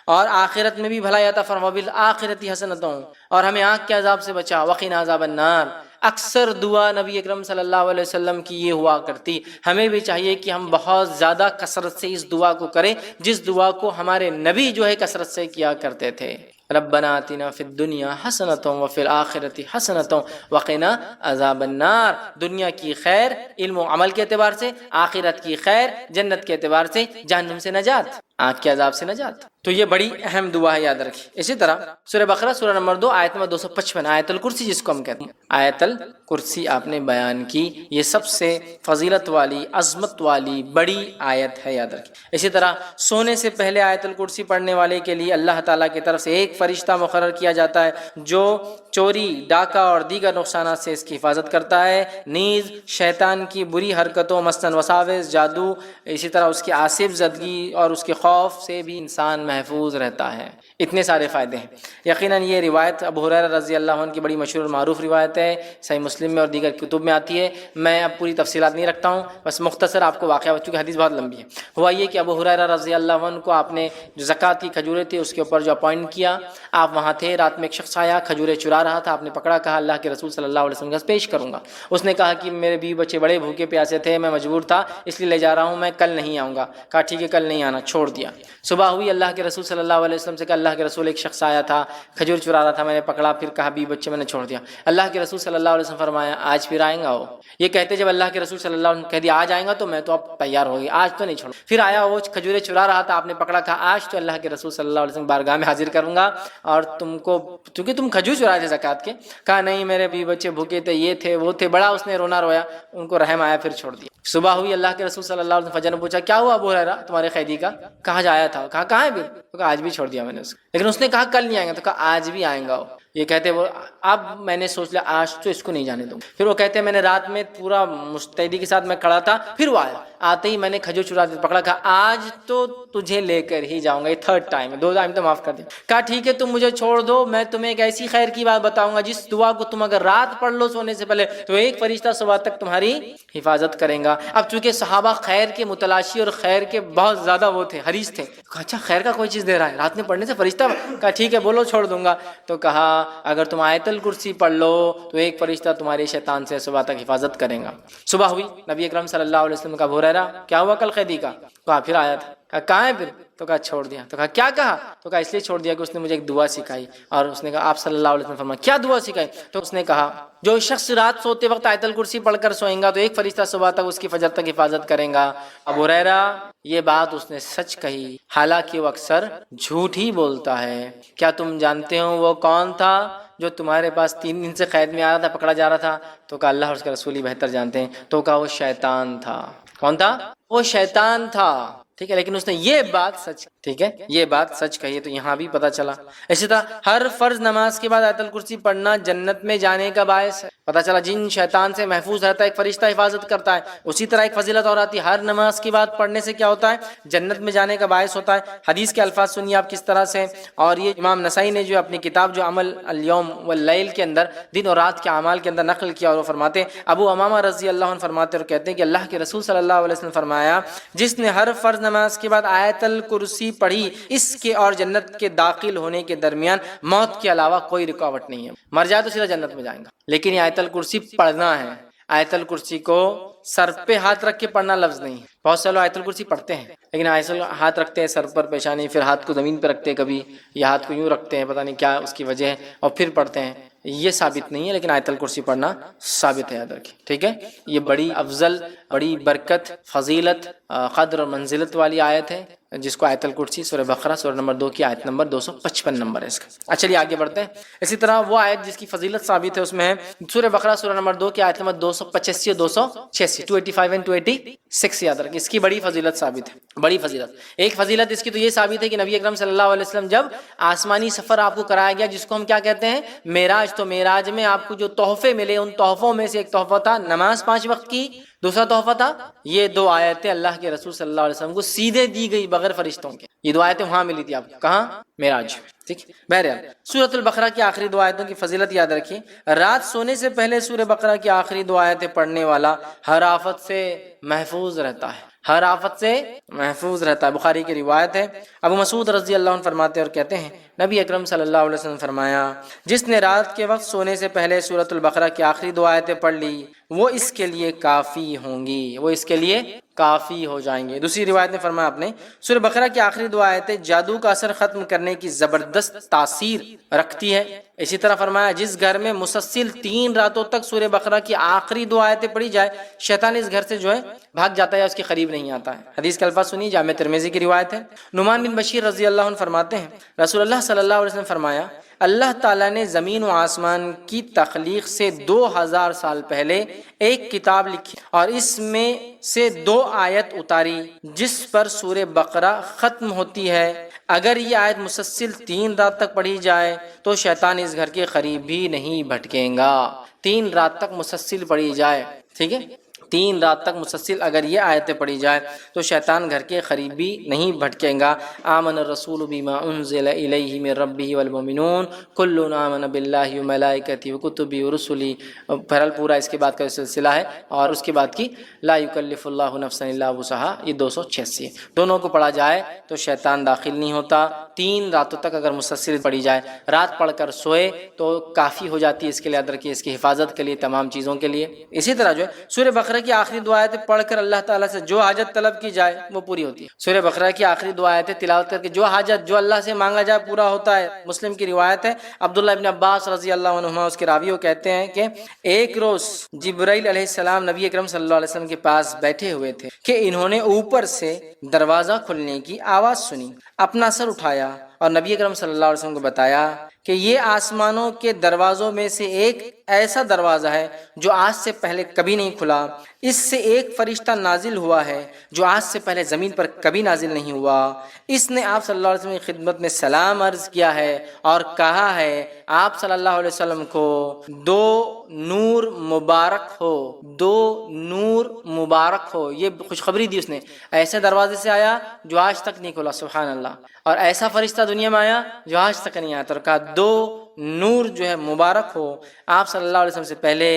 Speaker 1: اور آخرت میں بھی بھلائی عطا فرما، بالآخرۃ حسنۃ، اور ہمیں آگ کے عذاب سے بچا، وقنا عذاب النار۔ اکثر دعا نبی اکرم صلی اللہ علیہ وسلم کی یہ ہوا کرتی، ہمیں بھی چاہیے کہ ہم بہت زیادہ کثرت سے اس دعا کو کریں جس دعا کو ہمارے نبی جو ہے کثرت سے کیا کرتے تھے، ربنا آتنا فی الدنیا حسنۃ وفی الآخرۃ حسنۃ وقنا عذاب النار، دنیا کی خیر علم و عمل کے اعتبار سے، آخرت کی خیر جنت کے اعتبار سے، جہنم سے نجات، آگ کے عذاب سے نجات، تو یہ بڑی اہم دعا ہے، یاد رکھیے۔ اسی طرح سورہ بقرہ سورہ نمبر 2 آیت نمبر 255 آیت الکرسی جس کو ہم کہتے ہیں، آیت الکرسی آپ نے بیان کی، یہ سب سے فضیلت والی عظمت والی بڑی آیت ہے، یاد رکھیے۔ اسی طرح سونے سے پہلے آیت الکرسی پڑھنے والے کے لیے اللہ تعالیٰ کی طرف سے ایک فرشتہ مقرر کیا جاتا ہے جو چوری، ڈاکہ اور دیگر نقصانات سے اس کی حفاظت کرتا ہے، نیز شیطان کی بری حرکتوں مثلاً وساوس، جادو، اسی طرح اس کی آصف زدگی اور اس کے خوف سے بھی انسان محفوظ رہتا ہے۔ اتنے سارے فائدے ہیں۔ یقیناً یہ روایت ابو ہریرہ رضی اللہ عنہ کی بڑی مشہور اور معروف روایت ہے، صحیح مسلم میں اور دیگر کتب میں آتی ہے، میں اب پوری تفصیلات نہیں رکھتا ہوں، بس مختصر آپ کو واقعہ، چونکہ حدیث بہت لمبی ہے۔ ہوا یہ کہ ابو ہریرہ رضی اللہ عنہ کو آپ نے جو زکوٰۃ کی کھجوریں تھی اس کے اوپر جو اپوائنٹ کیا، آپ وہاں تھے، رات میں ایک شخص آیا کھجوریں چرا رہا تھا، آپ نے پکڑا، کہا اللہ کے رسول صلی اللہ علیہ وسلم کے پاس پیش کروں گا۔ اس نے کہا کہ میرے بیوی بچے بڑے بھوکے پیاسے تھے، میں مجبور تھا اس لیے لے جا رہا ہوں، میں کل نہیں آؤں گا۔ کہا ٹھیک ہے کل نہیں آنا، چھوڑ دیا۔ صبح ہوئی، اللہ کے رسول صلی اللہ علیہ وسلم سے کہا اللہ کے رسول ایک شخص آیا تھا کھجور چرا رہا تھا، میں نے پکڑا، پھر کہا بیوی بچے میں نے چھوڑ دیا۔ اللہ کے رسول صلی اللہ علیہ وسلم فرمایا آج پھر آئیں گا وہ، یہ کہتے جب اللہ کے رسول صلی اللہ علیہ وسلم کہہ دیا آج آئیں گا تو میں تو اب تیار ہو گئی، آج تو نہیں چھوڑوں۔ پھر آیا وہ کھجوریں چرا رہا تھا، آپ نے پکڑا، کہا آج تو اللہ کے رسول صلی اللہ علیہ وسلم بارگاہ میں حاضر کروں گا اور تم کو، چونکہ تم کھجور چرائے تھے زکوٰۃ کے۔ کہا نہیں میرے بیوی بچے بھوکے تھے، یہ تھے وہ تھے، بڑا اس نے رونا رویا، ان کو رحم آیا، پھر چھوڑ دیا۔ صبح ہوئی، اللہ کے رسول صلی اللہ علیہ وسلم فجر میں پوچھا کیا ہوا ابو ہریرہ تمہارے قیدی کا؟ کہاں جایا تھا؟ کہا کہاں ہے؟ تو کہا آج بھی چھوڑ دیا میں نے اس کو، لیکن اس نے کہا کل نہیں آئیں گا، تو کہا آج بھی آئیں گا وہ۔ یہ کہتے وہ اب میں نے سوچ لیا آج تو اس کو نہیں جانے دوں۔ پھر وہ کہتے میں نے رات میں پورا مستعدی کے ساتھ میں کھڑا تھا، پھر وہ آیا، آتے ہی میں نے کھجور چرا پکڑا، کہا آج تو تجھے لے کر ہی جاؤں گا، یہ تھرڈ ٹائم ہے، 2 ٹائم تو معاف کر دیا۔ کہا ٹھیک ہے تم مجھے چھوڑ دو، میں تمہیں ایک ایسی خیر کی بات بتاؤں گا جس دعا کو تم اگر رات پڑھ لو سونے سے پہلے تو ایک فرشتہ صبح تک تمہاری حفاظت کرے گا۔ اب چونکہ صحابہ خیر کے متلاشی اور خیر کے بہت زیادہ وہ تھے، حریص تھے، کہا اچھا خیر کا کوئی چیز دے رہا ہے رات میں پڑھنے سے فرشتہ؟ کہا ٹھیک ہے بولو چھوڑ دوں گا۔ تو کہا اگر تم آیت الکرسی پڑھ لو تو ایک فرشتہ تمہارے شیطان سے صبح تک حفاظت کرے گا۔ صبح ہوئی، نبی اکرم صلی اللہ علیہ وسلم کا ابو ہریرہ کیا ہوا کل قیدی کا؟ کہا پھر آیا تھا۔ کہا کہاں ہے پھر؟ تو کہا چھوڑ دیا۔ تو کہا کیا کہا؟ تو کہا اس لیے چھوڑ دیا کہ اس نے مجھے ایک دعا سکھائی، اور اس نے کہا آپ صلی اللہ علیہ وسلم فرمایا کیا دعا سکھائی؟ تو اس نے کہا جو شخص رات سوتے وقت آیت الکرسی پڑھ کر سوئیں گا تو ایک فرشتہ صبح تک اس کی فجر تک حفاظت کرے گا۔ ابو ہریرہ یہ بات اس نے سچ کہی، حالانکہ وہ اکثر جھوٹ ہی بولتا ہے۔ کیا تم جانتے ہو وہ کون تھا؟ جو تمہارے پاس 3 دن سے قید میں آ رہا تھا، پکڑا جا رہا تھا؟ تو کہا اللہ اور اس کا رسول ہی بہتر جانتے ہیں. تو کہا وہ شیطان تھا. کون تھا؟ وہ شیطان تھا. ٹھیک ہے، لیکن اس نے یہ بات سچ، ٹھیک ہے، یہ بات سچ کہی. تو یہاں بھی پتہ چلا. اسی طرح ہر فرض نماز کے بعد آیت الکرسی پڑھنا جنت میں جانے کا باعث ہے. پتہ چلا جن شیطان سے محفوظ رہتا ہے ایک فرشتہ حفاظت کرتا ہے. اسی طرح ایک فضیلت اور آتی ہے، ہر نماز کے بعد پڑھنے سے کیا ہوتا ہے؟ جنت میں جانے کا باعث ہوتا ہے. حدیث کے الفاظ سنیے آپ کس طرح سے. اور یہ امام نسائی نے جو اپنی کتاب جو عمل اليوم واللیل کے اندر دن اور رات کے اعمال کے اندر نقل کیا، اور وہ فرماتے ہیں، ابو امامہ رضی اللہ عنہ فرماتے اور کہتے ہیں کہ اللہ کے رسول صلی اللہ علیہ وسلم فرمایا، جس نے ہر فرض نماز کے بعد آیت الکرسی پڑھی، اس کے اور جنت کے داخل ہونے کے درمیان موت کے علاوہ کوئی رکاوٹ نہیں ہے. مر جائے تو سیدھا جنت میں جائیں گا. لیکن یہ آیت الکرسی پڑھنا ہے. آیت الکرسی کو سر پہ ہاتھ رکھ کے پڑھنا لفظ نہیں. بہت سے لوگ آیت الکرسی پڑھتے ہیں لیکن ہاتھ رکھتے ہیں سر پر، پیشانی، پھر ہاتھ کو زمین پہ رکھتے ہیں کبھی، یا ہاتھ کو یوں رکھتے ہیں، پتہ نہیں کیا اس کی وجہ ہے، اور پھر پڑھتے ہیں. یہ ثابت نہیں ہے، لیکن آیت الکرسی پڑھنا ثابت ہے. یاد رکھیں، ٹھیک ہے. یہ بڑی افضل، بڑی برکت، فضیلت، قدر اور منزلت والی آیت ہے، جس کو آیت الکرسی سورہ بقرہ سورہ نمبر 2 کی آیت نمبر 255 نمبر ہے اس کا. چلیے آگے بڑھتے ہیں. اسی طرح وہ آیت جس کی فضیلت ثابت ہے اس میں ہے سورہ بقرہ سورہ نمبر 2 کی آیت نمبر 285 اور 286، 285 and 286. یاد رکھیں، اس کی بڑی فضیلت ثابت ہے. بڑی فضیلت. ایک فضیلت اس کی تو یہ ثابت ہے کہ نبی اکرم صلی اللہ علیہ وسلم جب آسمانی سفر آپ کو کرایا گیا، جس کو ہم کیا کہتے ہیں؟ معراج. تو معراج میں آپ کو جو تحفے ملے، ان تحفوں میں سے ایک تحفہ تھا نماز 5 وقت کی، دوسرا تحفہ تھا یہ 2 آیتیں اللہ کے رسول صلی اللہ علیہ وسلم کو سیدھے دی گئی بغیر فرشتوں کے. یہ 2 آیتیں وہاں ملی تھی آپ کو. کہاں؟ معراج. ٹھیک. بہرحال سورۃ البقرہ کی آخری 2 آیتوں کی فضیلت یاد رکھیے. رات سونے سے پہلے سورہ بقرہ کی آخری 2 آیتیں پڑھنے والا ہر آفت سے محفوظ رہتا ہے. ہر آفت سے محفوظ رہتا ہے. بخاری کی روایت ہے. ابو مسعود رضی اللہ عنہ فرماتے اور کہتے ہیں، نبی اکرم صلی اللہ علیہ وسلم فرمایا، جس نے رات کے وقت سونے سے پہلے سورۃ البقرہ کی آخری 2 آیتیں پڑھ لی، وہ اس کے لیے کافی ہوں گی، وہ اس کے لیے کافی ہو جائیں گے. دوسری روایت میں فرمایا آپ نے، سورہ بقرہ کی آخری 2 آیتیں جادو کا اثر ختم کرنے کی زبردست تاثیر رکھتی ہے. اسی طرح فرمایا، جس گھر میں مسلسل 3 راتوں تک سورہ بقرہ کی آخری 2 آیتیں پڑھی جائے، شیطان اس گھر سے جو ہے بھاگ جاتا ہے یا اس کے قریب نہیں آتا ہے. حدیث کے الفاظ سنیے، جامع ترمذی کی روایت ہے. نعمان بن بشیر رضی اللہ عنہ فرماتے ہیں، رسول اللہ صلی اللہ علیہ وسلم فرمایا، اللہ تعالیٰ نے زمین و آسمان کی تخلیق سے 2000 سال پہلے ایک کتاب لکھی اور اس میں سے 2 آیت اتاری جس پر سورہ بقرہ ختم ہوتی ہے. اگر یہ آیت مسلسل 3 رات تک پڑھی جائے تو شیطان اس گھر کے قریب بھی نہیں بھٹکیں گا. 3 رات تک مسلسل پڑھی جائے، ٹھیک ہے، 3 رات تک مسلسل اگر یہ آیتیں پڑھی جائے تو شیطان گھر کے قریب بھی نہیں بھٹکیں گا. آمن الرسول بما انزل الیہ من ربہ والمؤمنون کل آمن باللہ وملائکتہ وکتبہ ورسلہ. بہرحال پورا اس کے بعد کا سلسلہ ہے، اور اس کے بعد کی لا یکلف اللہ نفسا الا وسعہا، یہ 286 ہے. دونوں کو پڑھا جائے تو شیطان داخل نہیں ہوتا. 3 راتوں تک اگر مسلسل پڑھی جائے، رات پڑھ کر سوئے تو کافی ہو جاتی ہے اس کے لیے، یاد رکھیے، اس کی حفاظت کے لیے، تمام چیزوں کے لیے. اسی طرح جو ہے سورہ بقرہ کی آخری 2 آیتیں پڑھ کر اللہ تعالیٰ سے جو حاجت طلب کی جائے وہ پوری ہوتی ہے. سورہ بقرہ کی آخری 2 آیتیں تلاوت کر کے جو حاجت جو اللہ سے مانگا جائے پورا ہوتا ہے. مسلم کی روایت ہے، عبداللہ ابن عباس رضی اللہ عنہما اس کے راوی کہتے ہیں کہ ایک روز جبرائیل علیہ السلام نبی اکرم صلی اللہ علیہ وسلم کے پاس بیٹھے ہوئے تھے کہ انہوں نے اوپر سے دروازہ کھلنے کی آواز سنی. اپنا سر اٹھایا اور نبی اکرم صلی اللہ علیہ وسلم کو بتایا کہ یہ آسمانوں کے دروازوں میں سے ایک ایسا دروازہ ہے جو آج سے پہلے کبھی نہیں کھلا. اس سے ایک فرشتہ نازل ہوا ہے جو آج سے پہلے زمین پر کبھی نازل نہیں ہوا. اس نے آپ صلی اللہ علیہ وسلم کی خدمت میں سلام عرض کیا ہے اور کہا ہے آپ صلی اللہ علیہ وسلم کو 2 نور مبارک ہو، 2 نور مبارک ہو. یہ خوشخبری دی اس نے. ایسے دروازے سے آیا جو آج تک نہیں کھلا، سبحان اللہ، اور ایسا فرشتہ دنیا میں آیا جو آج تک نہیں آیا. اور کہا 2 نور جو ہے مبارک ہو آپ صلی اللہ علیہ وسلم سے پہلے.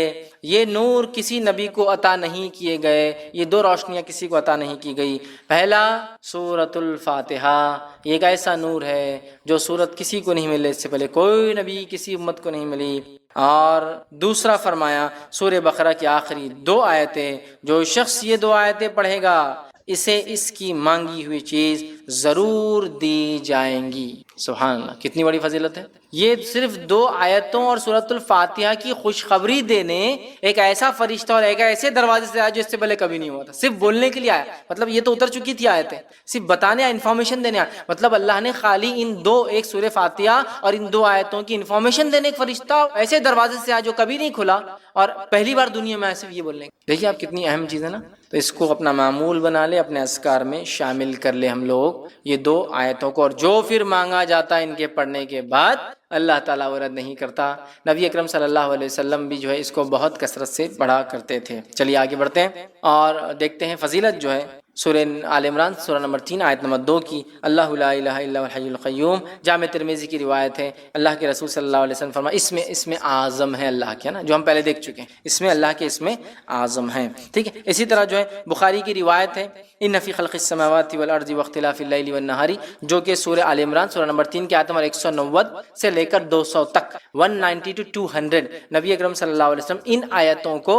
Speaker 1: یہ نور کسی نبی کو عطا نہیں کیے گئے، یہ 2 روشنیاں کسی کو عطا نہیں کی گئی. پہلا سورۃ الفاتحہ، یہ ایک ایسا نور ہے جو سورت کسی کو نہیں ملے، اس سے پہلے کوئی نبی کسی امت کو نہیں ملی. اور دوسرا فرمایا سورہ بقرہ کی آخری 2 آیتیں، جو شخص یہ 2 آیتیں پڑھے گا اسے اس کی مانگی ہوئی چیز ضرور دی جائیں گی. سبحان اللہ، کتنی بڑی فضیلت ہے. یہ صرف 2 آیتوں اور سورۃ الفاتحہ کی خوشخبری دینے ایک ایسا فرشتہ اور ایک ایسے دروازے سے آیا جو اس سے پہلے کبھی نہیں ہوا تھا، صرف بولنے کے لیے آیا، مطلب یہ تو اتر چکی تھی آیتیں، صرف بتانے انفارمیشن دینے آیا، مطلب اللہ نے خالی ان 2 ایک سورہ فاتحہ اور ان 2 آیتوں کی انفارمیشن دینے ایک فرشتہ ایسے دروازے سے آیا جو کبھی نہیں کھلا اور پہلی بار دنیا میں صرف یہ بولنے۔ دیکھیے آپ کتنی اہم چیز ہے نا، تو اس کو اپنا معمول بنا لے، اپنے اذکار میں شامل کر لے ہم لوگ یہ 2 آیتوں کو، اور جو پھر مانگا جاتا ہے ان کے پڑھنے کے بعد اللہ تعالیٰ وہ رد نہیں کرتا۔ نبی اکرم صلی اللہ علیہ وسلم بھی جو ہے اس کو بہت کثرت سے پڑھا کرتے تھے۔ چلیے آگے بڑھتے ہیں اور دیکھتے ہیں فضیلت جو ہے سورہ آل عمران سورہ نمبر 3 آیت نمبر 2 کی۔ اللہ لا الہ الا هو الحی القیوم، جامع ترمذی کی روایت ہے، اللہ کے رسول صلی اللہ علیہ وسلم فرمایا اس میں اعظم ہے اللہ کے، نا جو ہم پہلے دیکھ چکے ہیں، اس میں اللہ کے اس میں اعظم ہے، ٹھیک ہے۔ اسی طرح جو ہے بخاری کی روایت ہے ان فی خلق السماوات والارض واختلاف اللیل والنہار، جو کہ سورہ آل عمران سورہ نمبر 3 کی آیت نمبر 190 سے لے کر 200 تک، 190 to 200، نبی اکرم صلی اللہ علیہ وسلم ان آیتوں کو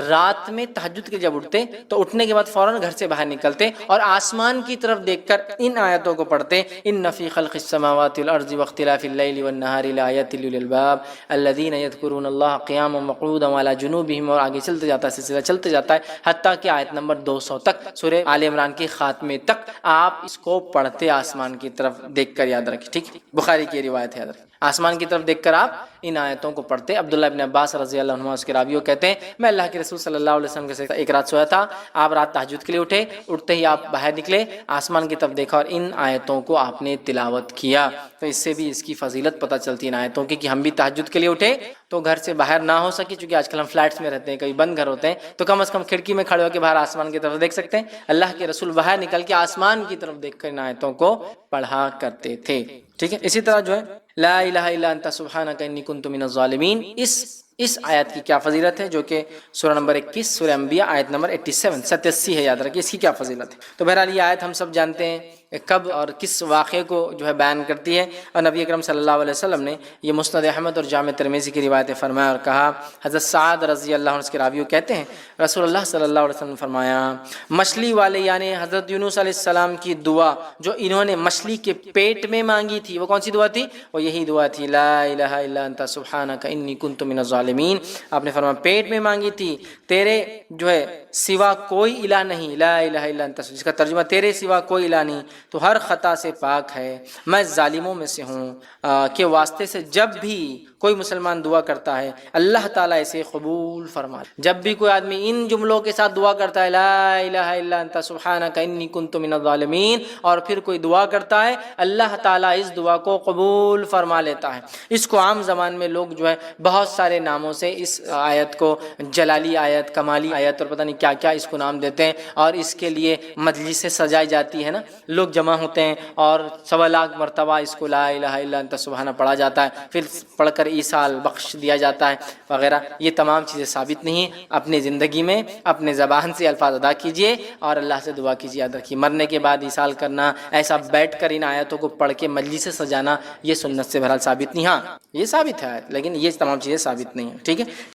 Speaker 1: رات میں تہجد کے جب اٹھتے تو اٹھنے کے بعد فوراً گھر سے باہر نکلتے اور آسمان کی طرف دیکھ کر ان آیتوں کو پڑھتے، ان فی خلق السماوات والارض واختلاف اللیل والنہار لآیات لأولی الالباب الذین یذکرون اللہ قیاما وقعودا وعلی جنوبہم، اور آگے چلتے جاتا ہے، سلسلہ چلتے جاتا ہے حتیٰ کہ آیت نمبر 200 تک، سورہ آل عمران کے خاتمے تک آپ اس کو پڑھتے آسمان کی طرف دیکھ کر، یاد رکھیں، ٹھیک، بخاری کی روایت ہے، یاد رکھیں، آسمان کی طرف دیکھ کر آپ ان آیتوں کو پڑھتے۔ عبداللہ ابن عباس رضی اللہ عنہ اس کے راوی کہتے ہیں میں اللہ کے رسول صلی اللہ علیہ وسلم کے ساتھ ایک رات سویا تھا، آپ رات تہجد کے لیے اٹھے، اٹھتے ہی آپ باہر نکلے، آسمان کی طرف دیکھا اور ان آیتوں کو آپ نے تلاوت کیا۔ تو اس سے بھی اس کی فضیلت پتہ چلتی ان آیتوں کی کہ ہم بھی تہجد کے لیے اٹھے تو گھر سے باہر نہ ہو سکے، چونکہ آج کل ہم فلیٹس میں رہتے ہیں، کبھی بند گھر ہوتے ہیں، تو کم از کم کھڑکی میں کھڑے ہو کے باہر آسمان کی طرف دیکھ سکتے ہیں۔ اللہ کے رسول باہر نکل کے آسمان کی طرف دیکھ کر ان آیتوں کو پڑھا کرتے تھے، ٹھیک ہے۔ اسی طرح جو ہے لا الہ الا انت سبحانک انی کنت من الظالمین، اس آیت کی کیا فضیلت ہے، جو کہ سورہ نمبر 21 سورہ انبیاء آیت نمبر 87 ہے، یاد رکھیے اس کی کیا فضیلت ہے۔ تو بہرحال یہ آیت ہم سب جانتے ہیں کب اور کس واقعے کو جو ہے بیان کرتی ہے، اور نبی اکرم صلی اللہ علیہ وسلم نے یہ مسند احمد اور جامع ترمذی کی روایت فرمایا اور کہا، حضرت سعد رضی اللہ عنہ اس کے راوی کہتے ہیں رسول اللہ صلی اللہ علیہ وسلم نے فرمایا، مچھلی والے یعنی حضرت یونس علیہ السلام کی دعا جو انہوں نے مچھلی کے پیٹ میں مانگی تھی، وہ کون سی دعا تھی؟ وہ یہی دعا تھی، لا الہ الا انت سبحانک انی کنت من الظالمین۔ آپ نے فرمایا پیٹ میں مانگی تھی، تیرے جو ہے سوا کوئی الہ نہیں، لا الہ الا انت، جس کا ترجمہ تیرے سوا کوئی الہ نہیں، تو ہر خطا سے پاک ہے، میں ظالموں میں سے ہوں، کے واسطے سے جب بھی کوئی مسلمان دعا کرتا ہے اللہ تعالیٰ اسے قبول فرما۔ جب بھی کوئی آدمی ان جملوں کے ساتھ دعا کرتا ہے، لا الہ الا انت سبحانک انی کنت من الظالمین، اور پھر کوئی دعا کرتا ہے اللہ تعالیٰ اس دعا کو قبول فرما لیتا ہے۔ اس کو عام زبان میں لوگ جو ہے بہت سارے ناموں سے اس آیت کو جلالی آیت، کمالی آیت اور پتہ نہیں کیا کیا اس کو نام دیتے ہیں، اور اس کے لیے مجلسیں سجائی جاتی ہے نا، لوگ جمع ہوتے ہیں اور 1.25 لاکھ مرتبہ اس کو لا الہ الا انت سبحانہ پڑھا جاتا ہے، پھر پڑھ کر ایصال بخش دیا جاتا ہے وغیرہ۔ یہ تمام چیزیں ثابت نہیں، اپنی زندگی میں اپنے زبان سے الفاظ ادا کیجئے اور اللہ سے دعا کیجئے۔ یاد رکھیے مرنے کے بعد ایصال کرنا، ایسا بیٹھ کر ان آیتوں کو پڑھ کے مجلس سجانا، یہ سنت سے بہرحال ثابت نہیں، ہاں یہ ثابت ہے لیکن یہ تمام چیزیں ثابت نہیں ہیں، ٹھیک ہے۔